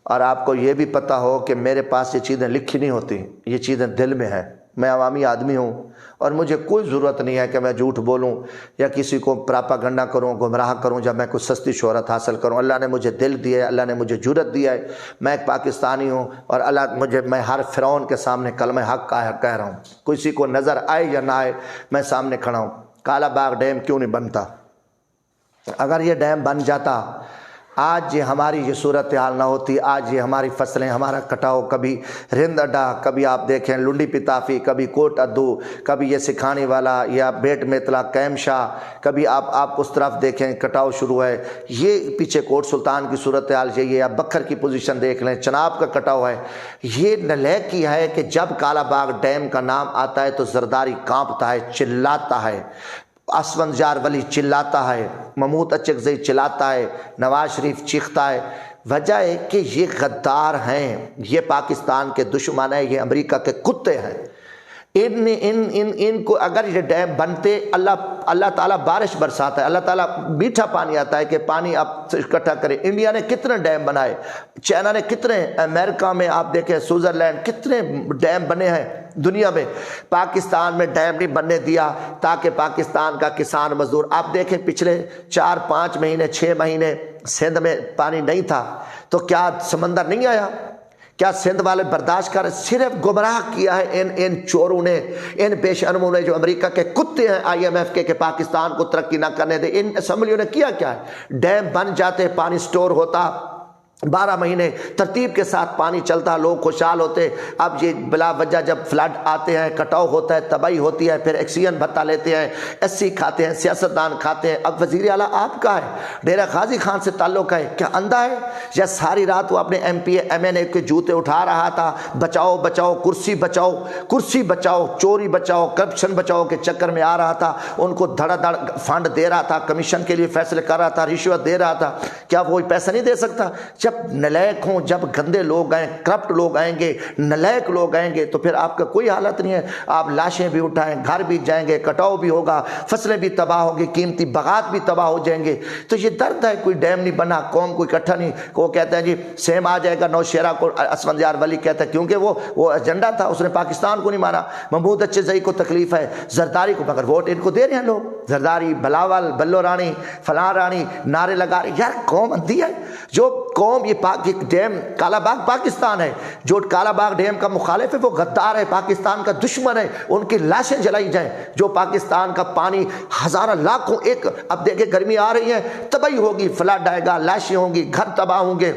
اور آپ کو یہ بھی پتہ ہو کہ میرے پاس یہ چیزیں لکھی نہیں ہوتی، یہ چیزیں دل میں ہیں، میں عوامی آدمی ہوں اور مجھے کوئی ضرورت نہیں ہے کہ میں جھوٹ بولوں یا کسی کو پراپاگنڈا کروں، گمراہ کروں جب میں کچھ سستی شہرت حاصل کروں۔ اللہ نے مجھے دل دیا ہے، اللہ نے مجھے جرأت دیا ہے، میں ایک پاکستانی ہوں، اور میں ہر فرعون کے سامنے کلمہ حق کہہ رہا ہوں، کسی کو نظر آئے یا نہ آئے میں سامنے کھڑا ہوں۔ کالا باغ ڈیم کیوں نہیں بنتا؟ اگر یہ ڈیم بن جاتا، آج یہ ہماری یہ صورتحال نہ ہوتی، آج یہ ہماری فصلیں، ہمارا کٹاؤ، کبھی رند اڈا، کبھی آپ دیکھیں لنڈی پتافی، کبھی کوٹ ادو، کبھی یہ سکھانی والا یا بیٹ میتلا کیم شاہ، کبھی آپ اس طرف دیکھیں کٹاؤ شروع ہے، یہ پیچھے کوٹ سلطان کی صورتحال یہی ہے، اب بکھر کی پوزیشن دیکھ لیں، چناب کا کٹاؤ ہے۔ یہ نلیک کی ہے کہ جب کالا باغ ڈیم کا نام آتا ہے تو زرداری کانپتا ہے، چلاتا ہے، اسفندیار ولی چلاتا ہے، محمود اچکزئی چلاتا ہے، نواز شریف چیختا ہے۔ وجہ ہے کہ یہ غدار ہیں، یہ پاکستان کے دشمن ہیں، یہ امریکہ کے کتے ہیں۔ ان کو اگر یہ ڈیم بنتے، اللہ تعالیٰ بارش برساتا ہے، اللہ تعالیٰ میٹھا پانی آتا ہے کہ پانی آپ اکٹھا کرے۔ انڈیا نے کتنے ڈیم بنائے، چائنا نے کتنے، امریکہ میں آپ دیکھیں سوئٹزرلینڈ کتنے ڈیم بنے ہیں دنیا میں۔ پاکستان میں ڈیم نہیں بننے دیا تاکہ پاکستان کا کسان مزدور، آپ دیکھیں پچھلے 4-5 مہینے 6 مہینے سندھ میں پانی نہیں تھا، تو کیا سمندر نہیں آیا؟ کیا سندھ والے برداشت کر؟ صرف گمراہ کیا ہے ان چوروں نے، ان بے شرموں نے جو امریکہ کے کتے ہیں IMF کے، کہ پاکستان کو ترقی نہ کرنے دے۔ ان اسمبلیوں نے کیا ہے؟ ڈیم بن جاتے، پانی سٹور ہوتا، 12 مہینے ترتیب کے ساتھ پانی چلتا، لوگ خوشحال ہوتے۔ اب یہ بلا وجہ جب فلڈ آتے ہیں، کٹاؤ ہوتا ہے، تباہی ہوتی ہے، پھر ایکسیجن بھتا لیتے ہیں، SC کھاتے ہیں، سیاستدان کھاتے ہیں۔ اب وزیر اعلیٰ آپ کا ہے، ڈیرہ غازی خان سے تعلق ہے، کیا اندھا ہے؟ یا ساری رات وہ اپنے MP MNA کے جوتے اٹھا رہا تھا، بچاؤ بچاؤ، کرسی بچاؤ، کرسی بچاؤ، چوری بچاؤ، کرپشن بچاؤ کے چکر میں آ رہا تھا، ان کو دھڑا دھڑ فنڈ دے رہا تھا، کمیشن کے لیے فیصلے کر رہا تھا، رشوت دے رہا تھا۔ کیا وہ پیسہ نہیں دے سکتا؟ جب نلیک ہوں، جب گندے لوگ آئیں، کرپٹ لوگ آئیں گے، نلیک لوگ آئیں گے، تو پھر آپ کا کوئی حالت نہیں ہے۔ آپ لاشیں بھی اٹھائیں، گھر بھی جائیں گے، کٹاؤ بھی ہوگا، فصلیں بھی تباہ ہوگی، قیمتی باغات بھی تباہ ہو جائیں گے۔ تو یہ درد ہے، کوئی ڈیم نہیں بنا، قوم کو اکٹھا نہیں، وہ کہتے ہیں جی سیم آ جائے گا نوشیرہ کو، اسفندیار ولی کہتا ہے کیونکہ وہ ایجنڈا تھا، اس نے پاکستان کو نہیں مانا۔ محمود اچکزئی کو تکلیف ہے، زرداری کو، مگر ووٹ ان کو دے رہے ہیں لوگ، زرداری، بلاول، بلو رانی، فلاں رانی، نعرے لگا رہے۔ یار قوم اندھی ہے، جو قوم یہ ڈیم کالا باغ پاکستان ہے، جو کالا باغ ڈیم کا مخالف ہے وہ غدار ہے، پاکستان کا دشمن ہے، ان کی لاشیں جلائی جائیں۔ جو پاکستان کا پانی ہزاروں لاکھوں ایک، اب دیکھیں گرمی آ رہی ہے، تباہی ہوگی، فلڈ آئے گا، لاشیں ہوں گی، گھر تباہ ہوں گے،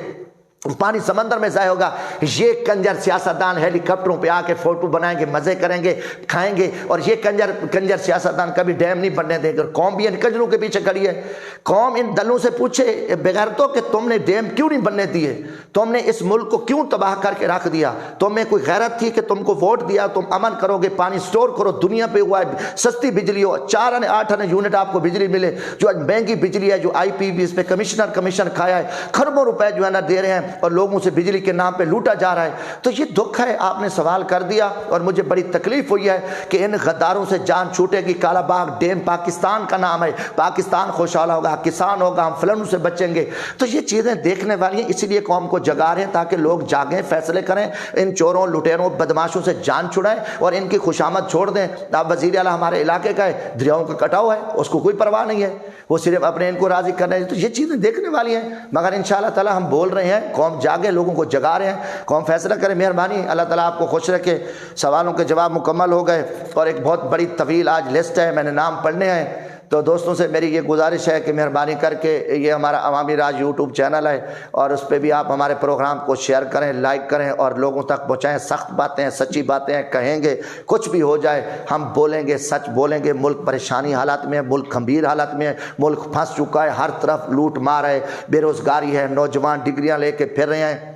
پانی سمندر میں ضائع ہوگا۔ یہ کنجر سیاستدان ہیلی کاپٹروں پہ آ کے فوٹو بنائیں گے، مزے کریں گے، کھائیں گے، اور یہ کنجر سیاستدان کبھی ڈیم نہیں بننے دیں گے۔ قوم بھی ان کنجروں کے پیچھے کھڑی ہے۔ قوم ان دلوں سے پوچھے بغیرتوں کہ تم نے ڈیم کیوں نہیں بننے دیے؟ تم نے اس ملک کو کیوں تباہ کر کے رکھ دیا؟ تم میں کوئی غیرت تھی کہ تم کو ووٹ دیا، تم امن کرو گے، پانی سٹور کرو، دنیا پہ ہوا ہے سستی بجلی ہو، 4-8 یونٹ آپ کو بجلی ملے، جو مہنگی بجلی ہے، جو IPB اس پہ کمیشن کھایا ہے، کھربوں روپے جو ہے نا دے رہے ہیں، اور لوگوں سے بجلی کے نام پہ لوٹا جا رہا ہے۔ تو یہ دکھ ہے، آپ نے سوال کر دیا، اور مجھے بڑی تکلیف ہوئی ہے کہ ان غداروں سے جان چھوٹے گی۔ کالا باغ ڈیم پاکستان کا نام ہے، پاکستان خوشحال ہوگا، کسان ہوگا، ہم فلنوں سے بچیں گے۔ تو یہ چیزیں دیکھنے والی ہیں، اسی لیے قوم کو جگا رہے ہیں تاکہ لوگ جاگیں، فیصلے کریں، ان چوروں، لٹیروں، بدماشوں سے جان چھڑائیں اور ان کی خوشامد چھوڑ دیں۔ اب وزیر اعلیٰ ہمارے علاقے کا ہے، دریاؤں کا کٹاؤ ہے، اس کو کوئی پرواہ نہیں ہے، وہ صرف اپنے ان کو راضی کر رہے ہیں۔ تو یہ چیزیں دیکھنے والی ہیں، مگر انشاءاللہ تعالی ہم بول رہے ہیں، قوم جاگے، لوگوں کو جگا رہے ہیں، قوم فیصلہ کرے۔ مہربانی، اللہ تعالیٰ آپ کو خوش رکھے۔ سوالوں کے جواب مکمل ہو گئے، اور ایک بہت بڑی طویل آج لسٹ ہے، میں نے نام پڑھنے ہیں، تو دوستوں سے میری یہ گزارش ہے کہ مہربانی کر کے، یہ ہمارا عوامی راج YouTube چینل ہے، اور اس پہ بھی آپ ہمارے پروگرام کو شیئر کریں، لائک کریں، اور لوگوں تک پہنچائیں۔ سخت باتیں، سچی باتیں کہیں گے، کچھ بھی ہو جائے ہم بولیں گے، سچ بولیں گے۔ ملک پریشانی حالت میں ہے، ملک گھمبیر حالت میں ہے، ملک پھنس چکا ہے، ہر طرف لوٹ مار ہے، بے روزگاری ہے، نوجوان ڈگریاں لے کے پھر رہے ہیں،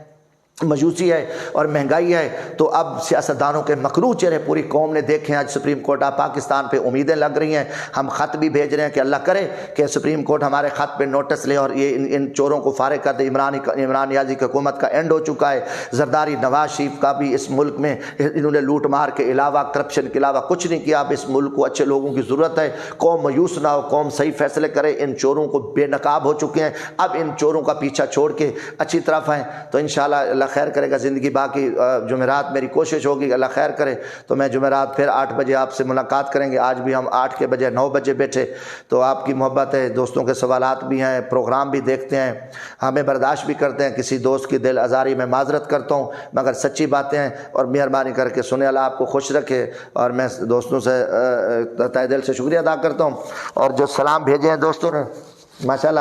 مجوسی ہے اور مہنگائی ہے، تو اب سیاستدانوں کے مکروہ چہرے پوری قوم نے دیکھے ہیں۔ آج سپریم کورٹ آف پاکستان پہ امیدیں لگ رہی ہیں، ہم خط بھی بھیج رہے ہیں کہ اللہ کرے کہ سپریم کورٹ ہمارے خط پہ نوٹس لے اور یہ ان چوروں کو فارغ کر دے۔ عمران نیازی کی حکومت کا اینڈ ہو چکا ہے، زرداری نواز شریف کا بھی اس ملک میں انہوں نے لوٹ مار کے علاوہ، کرپشن کے علاوہ کچھ نہیں کیا۔ اب اس ملک کو اچھے لوگوں کی ضرورت ہے، قوم مایوس نہ ہو، قوم صحیح فیصلے کرے۔ ان چوروں کو بے نقاب ہو چکے ہیں، اب ان چوروں کا پیچھا چھوڑ کے اچھی طرف ہیں تو انشاءاللہ اللہ خیر کرے گا زندگی۔ باقی جمعرات میری کوشش ہوگی اللہ خیر کرے تو میں جمعرات پھر 8 بجے آپ سے ملاقات کریں گے۔ آج بھی ہم 8 کے بجے 9 بجے بیٹھے، تو آپ کی محبت ہے، دوستوں کے سوالات بھی ہیں، پروگرام بھی دیکھتے ہیں، ہمیں برداشت بھی کرتے ہیں۔ کسی دوست کی دل آزاری میں معذرت کرتا ہوں، مگر سچی باتیں ہیں اور مہربانی کر کے سنیں۔ اللہ آپ کو خوش رکھے، اور میں دوستوں سے تہ دل سے شکریہ ادا کرتا ہوں۔ اور جو سلام بھیجے ہیں دوستوں نے ماشاءاللہ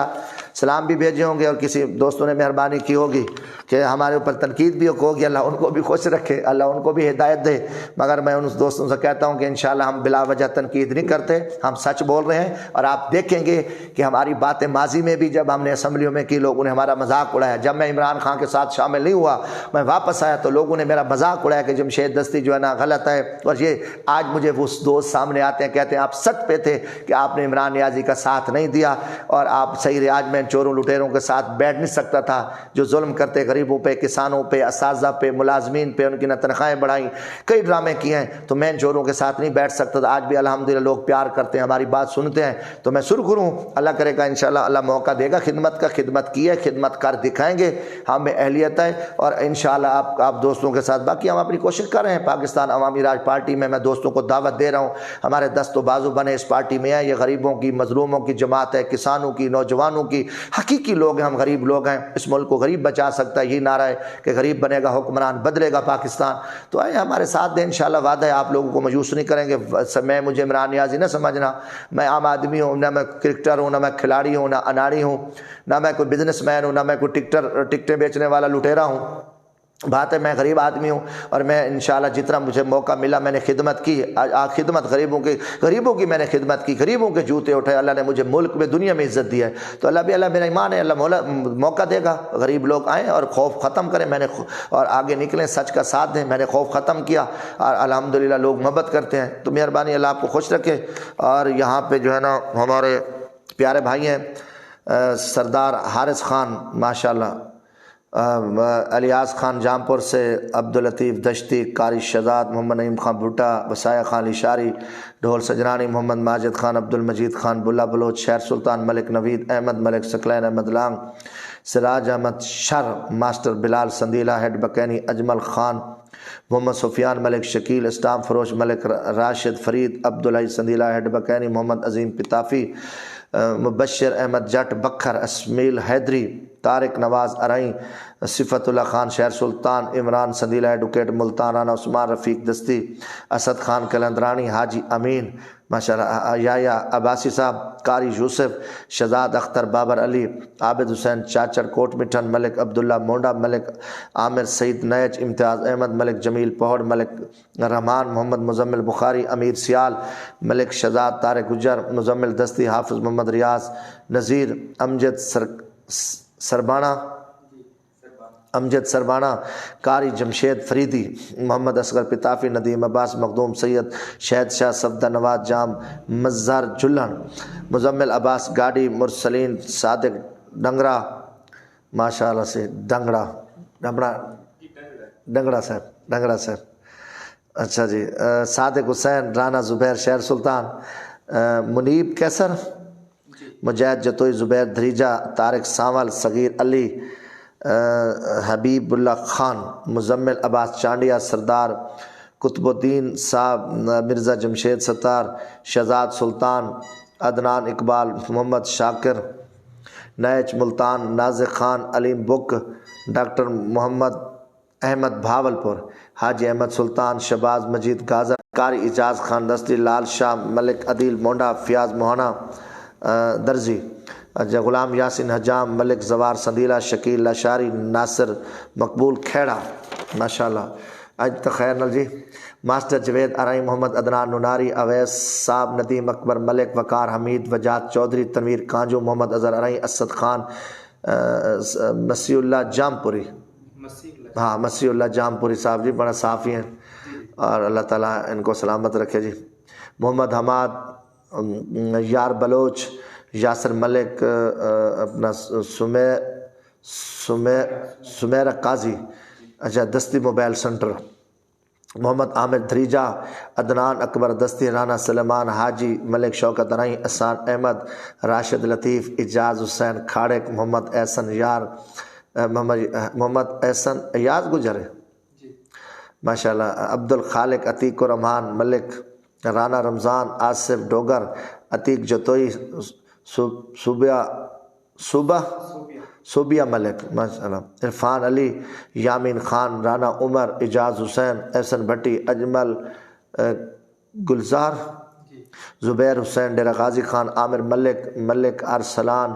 سلام بھی بھیجے ہوں گے، اور کسی دوستوں نے مہربانی کی ہوگی کہ ہمارے اوپر تنقید بھی ہوگی، اللہ ان کو بھی خوش رکھے، اللہ ان کو بھی ہدایت دے۔ مگر میں ان دوستوں سے کہتا ہوں کہ انشاءاللہ ہم بلا وجہ تنقید نہیں کرتے، ہم سچ بول رہے ہیں۔ اور آپ دیکھیں گے کہ ہماری باتیں ماضی میں بھی جب ہم نے اسمبلیوں میں کی، لوگوں نے ہمارا مذاق اڑایا۔ جب میں عمران خان کے ساتھ شامل نہیں ہوا، میں واپس آیا تو لوگوں نے میرا مذاق اڑایا کہ جمشید دستی جو ہے نا غلط ہے۔ اور یہ آج مجھے وہ دوست سامنے آتے ہیں، کہتے ہیں آپ سچ پہ تھے کہ آپ نے عمران نیازی کا ساتھ نہیں دیا، اور آپ صحیح ریاض میں چوروں لٹیروں کے ساتھ بیٹھ نہیں سکتا تھا جو ظلم کرتے غریبوں پہ، کسانوں پہ، اساتذہ پہ، ملازمین پہ، ان کی نہ تنخواہیں بڑھائیں، کئی ڈرامے کیے ہیں، تو میں ان چوروں کے ساتھ نہیں بیٹھ سکتا تھا۔ آج بھی الحمدللہ لوگ پیار کرتے ہیں، ہماری بات سنتے ہیں، تو میں سرخرو ہوں۔ اللہ کرے گا انشاءاللہ اللہ موقع دے گا خدمت کا، خدمت کی ہے، خدمت کر دکھائیں گے، ہمیں اہلیت ہے، اور انشاءاللہ آپ دوستوں کے ساتھ باقی ہم اپنی کوشش کر رہے ہیں۔ پاکستان عوامی راج پارٹی میں دوستوں کو دعوت دے رہا ہوں، ہمارے دست و بازو بنے اس پارٹی میں ہیں۔ یہ غریبوں کی، مظلوموں کی جماعت ہے، کسانوں کی، نوجوانوں کی، حقیقی لوگ ہیں، ہم غریب لوگ ہیں۔ اس ملک کو غریب بچا سکتا ہے، یہی نعرہ ہے کہ غریب بنے گا حکمران، بدلے گا پاکستان۔ تو آئے ہمارے ساتھ دیں انشاءاللہ، وعدہ ہے آپ لوگوں کو مایوس نہیں کریں گے۔ مجھے عمران نیازی نہ سمجھنا، میں عام آدمی ہوں، نہ میں کرکٹر ہوں، نہ میں کھلاڑی ہوں، نہ اناڑی ہوں، نہ میں کوئی بزنس مین ہوں، نہ میں کوئی ٹکٹیں بیچنے والا لٹیرا ہوں۔ بات ہے میں غریب آدمی ہوں، اور میں انشاءاللہ جتنا مجھے موقع ملا میں نے خدمت کی۔ خدمت غریبوں کی میں نے خدمت کی، غریبوں کے جوتے اٹھائے۔ اللہ نے مجھے ملک میں، دنیا میں عزت دی ہے، تو اللہ میرا ایمان ہے، اللہ موقع دے گا۔ غریب لوگ آئیں اور خوف ختم کریں، میں نے اور آگے نکلیں، سچ کا ساتھ دیں۔ میں نے خوف ختم کیا، اور الحمدللہ لوگ محبت کرتے ہیں، تو مہربانی اللہ آپ کو خوش رکھے۔ اور یہاں پہ جو ہے نا ہمارے پیارے بھائی ہیں سردار حارث خان ماشاءاللہ، الیاس خان جامپور سے، عبداللطیف دشتی، قاری شہزاد، محمد نعیم خان بھٹا، وسائع خان اشاری، ڈھول سجرانی، محمد ماجد خان، عبدالمجید خان بلا بلوچ، شہر سلطان ملک نوید، احمد ملک، ثقلین احمد لانگ، سراج احمد شر، ماسٹر بلال سندیلہ، ہیڈ بکینی اجمل خان، محمد سفیان ملک شکیل، اسلام فروش ملک راشد فرید، عبدالحی سندیلہ، ہیڈ بکینی، محمد عظیم پتافی، مبشر احمد جٹ بکھر، اسمیل حیدری، طارق نواز ارائیں، صفت اللہ خان شہر سلطان، عمران سندیلہ ایڈوکیٹ ملتان، رانا عثمان رفیق دستی، اسد خان کلندرانی، حاجی امین ماشاءاللہ، یایا عباسی صاحب، قاری یوسف، شہزاد اختر، بابر علی، عابد حسین چاچڑ، کوٹ مٹھن، ملک عبداللہ مونڈا، ملک عامر سعید نیچ، امتیاز احمد، ملک جمیل پہوڑ، ملک رحمان، محمد مزمل بخاری، امیر سیال، ملک شہزاد طارق گجر، مزمل دستی، حافظ محمد ریاض، نذیر، امجد سربانہ، قاری جمشید فریدی، محمد اصغر پتافی، ندیم عباس مخدوم، سید شہد شاہ، صفدہ نواز جام، مظہر جلن، مزمل عباس گاڑی، مرسلین صادق ڈنگرا ماشاءاللہ سے، ڈنگڑا صاحب اچھا جی، صادق حسین، رانا زبیر شہر سلطان، منیب کیسر، مجاہد جتوئی، زبیر دھریجہ، طارق سانول، صغیر علی، حبیب اللہ خان، مزمل عباس چانڈیا، سردار قطب الدین صاحب، مرزا جمشید ستار، شہزاد سلطان، عدنان اقبال، محمد شاکر نیچ ملتان، نازق خان، علیم بک، ڈاکٹر محمد احمد بھاولپور، حاجی احمد سلطان، شہباز مجید گازر، قاری اعجاز خان دستی، لال شاہ، ملک عدیل مونڈا، فیاض موہنا درزی، غلام یاسین حجام، ملک زوار سندیلہ، شکیل لاشاری، ناصر مقبول کھیڑا ماشاءاللہ، آج تک خیر نل جی، ماسٹر جوید ارائیں، محمد عدنان نناری، اویس صاحب، ندیم اکبر، ملک وقار حمید، وجاد چودھری، تنویر کانجو، محمد اظہر ارائیں، اسد خان، مسیح اللہ جامپوری، ہاں مسیح اللہ جام پوری صاحب جی بڑا صافی ہیں اور اللہ تعالیٰ ان کو سلامت رکھے جی. محمد حماد یار بلوچ یاسر ملک اپنا سمیرہ قاضی اچھا دستی موبائل سنٹر. محمد عامر دھریجا عدنان اکبر دستی رانا سلیمان حاجی ملک شوکت رائی احسان احمد راشد لطیف اجاز حسین کھاڑک محمد احسن یار محمد احسن ایاز گجرے ماشاء اللہ عبد الخالق عتیق الرحمان ملک رانا رمضان آصف ڈوگر عتیق جتوئی صوبیہ ملک ماشاء اللہ عرفان علی یامین خان رانا عمر اجاز حسین احسن بھٹی اجمل گلزار زبیر حسین ڈیرہ غازی خان عامر ملک ارسلان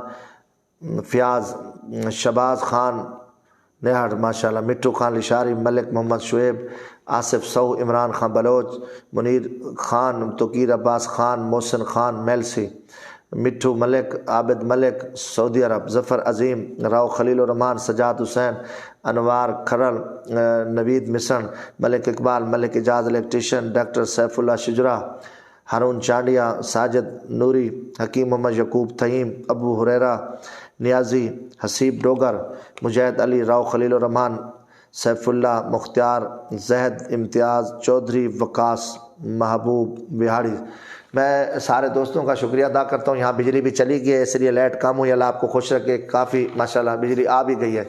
فیاض شباز خان نہڑ ماشاء اللہ مٹھو خان لشاری ملک محمد شعیب آصف سو عمران خان بلوچ منیر خان توقیر عباس خان محسن خان میلسی مٹھو ملک عابد ملک سعودی عرب ظفر عظیم راؤ خلیل الرحمان سجاد حسین انوار کھرل نوید مسن ملک اقبال ملک اجاز الیکٹریشین ڈاکٹر سیف اللہ شجرا ہارون چانڈیا ساجد نوری حکیم محمد یعقوب تھیم ابو حریرہ نیازی حسیب ڈوگر مجاہد علی راؤ خلیل الرحمان سیف اللہ مختار زہد امتیاز چودھری وقاص محبوب بہاڑی. میں سارے دوستوں کا شکریہ ادا کرتا ہوں. یہاں بجلی بھی چلی گئی ہے اس لیے لائٹ کم ہوئی. اللہ آپ کو خوش رکھے. کافی ماشاءاللہ بجلی آ بھی گئی ہے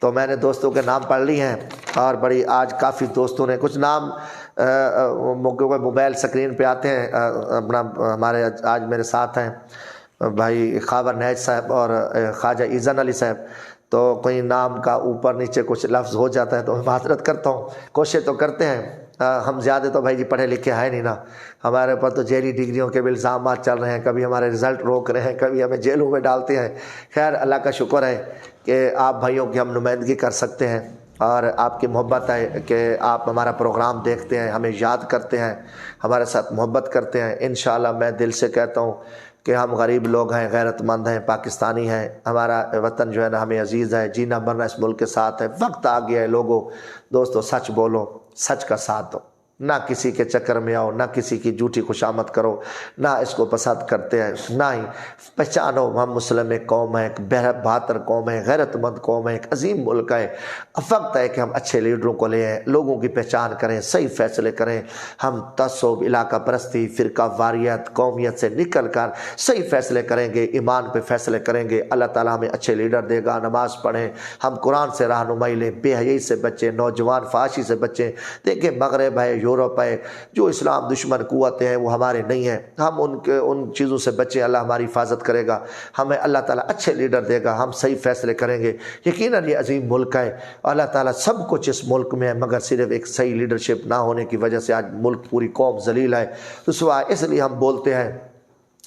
تو میں نے دوستوں کے نام پڑھ لی ہیں اور بڑی آج کافی دوستوں نے کچھ نام موبائل سکرین پہ آتے ہیں اپنا. ہمارے آج میرے ساتھ ہیں بھائی خاور نیج صاحب اور خواجہ ایزن علی صاحب تو کوئی نام کا اوپر نیچے کچھ لفظ ہو جاتا ہے تو میں معذرت کرتا ہوں. کوشش تو کرتے ہیں ہم زیادہ تو بھائی جی پڑھے لکھے ہیں نہیں نا. ہمارے اوپر تو جیلی ڈگریوں کے بھی الزامات چل رہے ہیں. کبھی ہمارے رزلٹ روک رہے ہیں کبھی ہمیں جیلوں میں ڈالتے ہیں. خیر اللہ کا شکر ہے کہ آپ بھائیوں کی ہم نمائندگی کر سکتے ہیں اور آپ کی محبت ہے کہ آپ ہمارا پروگرام دیکھتے ہیں ہمیں یاد کرتے ہیں ہمارے ساتھ محبت کرتے ہیں. انشاءاللہ میں دل سے کہتا ہوں کہ ہم غریب لوگ ہیں غیرت مند ہیں پاکستانی ہیں. ہمارا وطن جو ہے نا ہمیں عزیز ہے. جینا مرنا اس ملک کے ساتھ ہے. وقت آ گیا ہے لوگوں دوستو سچ بولو سچ کا ساتھ دو. نہ کسی کے چکر میں آؤ نہ کسی کی جھوٹی خوشامد کرو نہ اس کو پسند کرتے ہیں نہ ہی پہچانو ہم مسلم ایک قوم ہے ایک بہتر قوم ہے غیرت مند قوم ہے ایک عظیم ملک ہے. وقت ہے کہ ہم اچھے لیڈروں کو لیں لوگوں کی پہچان کریں صحیح فیصلے کریں. ہم تعصب علاقہ پرستی فرقہ واریت قومیت سے نکل کر صحیح فیصلے کریں گے ایمان پہ فیصلے کریں گے. اللہ تعالیٰ ہمیں اچھے لیڈر دے گا. نماز پڑھیں ہم قرآن سے رہنمائی لیں بے حیائی سے بچیں نوجوان فحاشی سے بچیں. دیکھیں مغرب ہے یورپ ہے جو اسلام دشمن قوتیں ہیں وہ ہمارے نہیں ہیں. ہم ان چیزوں سے بچیں. اللہ ہماری حفاظت کرے گا. ہمیں اللہ تعالیٰ اچھے لیڈر دے گا. ہم صحیح فیصلے کریں گے. یقیناً یہ عظیم ملک ہے. اللہ تعالیٰ سب کچھ اس ملک میں ہے مگر صرف ایک صحیح لیڈرشپ نہ ہونے کی وجہ سے آج ملک پوری قوم ذلیل ہے. رسوا اس لیے ہم بولتے ہیں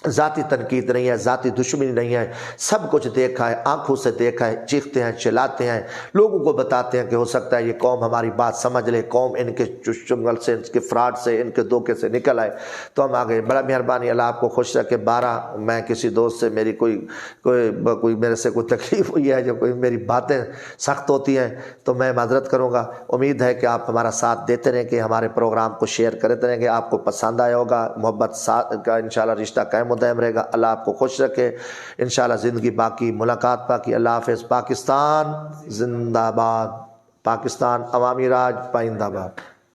ذاتی تنقید نہیں ہے ذاتی دشمنی نہیں ہے. سب کچھ دیکھا ہے آنکھوں سے دیکھا ہے. چیختے ہیں چلاتے ہیں لوگوں کو بتاتے ہیں کہ ہو سکتا ہے یہ قوم ہماری بات سمجھ لے قوم ان کے چنگل سے ان کے فراڈ سے ان کے دھوکے سے نکل آئے تو ہم آگے. بڑا مہربانی اللہ آپ کو خوش رکھے. 12 میں کسی دوست سے میری کوئی میرے سے کوئی تکلیف ہوئی ہے جو کوئی میری باتیں سخت ہوتی ہیں تو میں معذرت کروں گا. امید ہے کہ آپ ہمارا ساتھ دیتے رہیں کہ ہمارے پروگرام کو شیئر کرتے رہیں گے. آپ کو پسند آیا ہوگا. محبت کا انشاءاللہ رشتہ قائم دائم رہے گا. اللہ آپ کو خوش رکھے. انشاءاللہ زندگی باقی ملاقات باقی. اللہ حافظ. پاکستان زندہ باد. پاکستان عوامی راج پائندہ باد.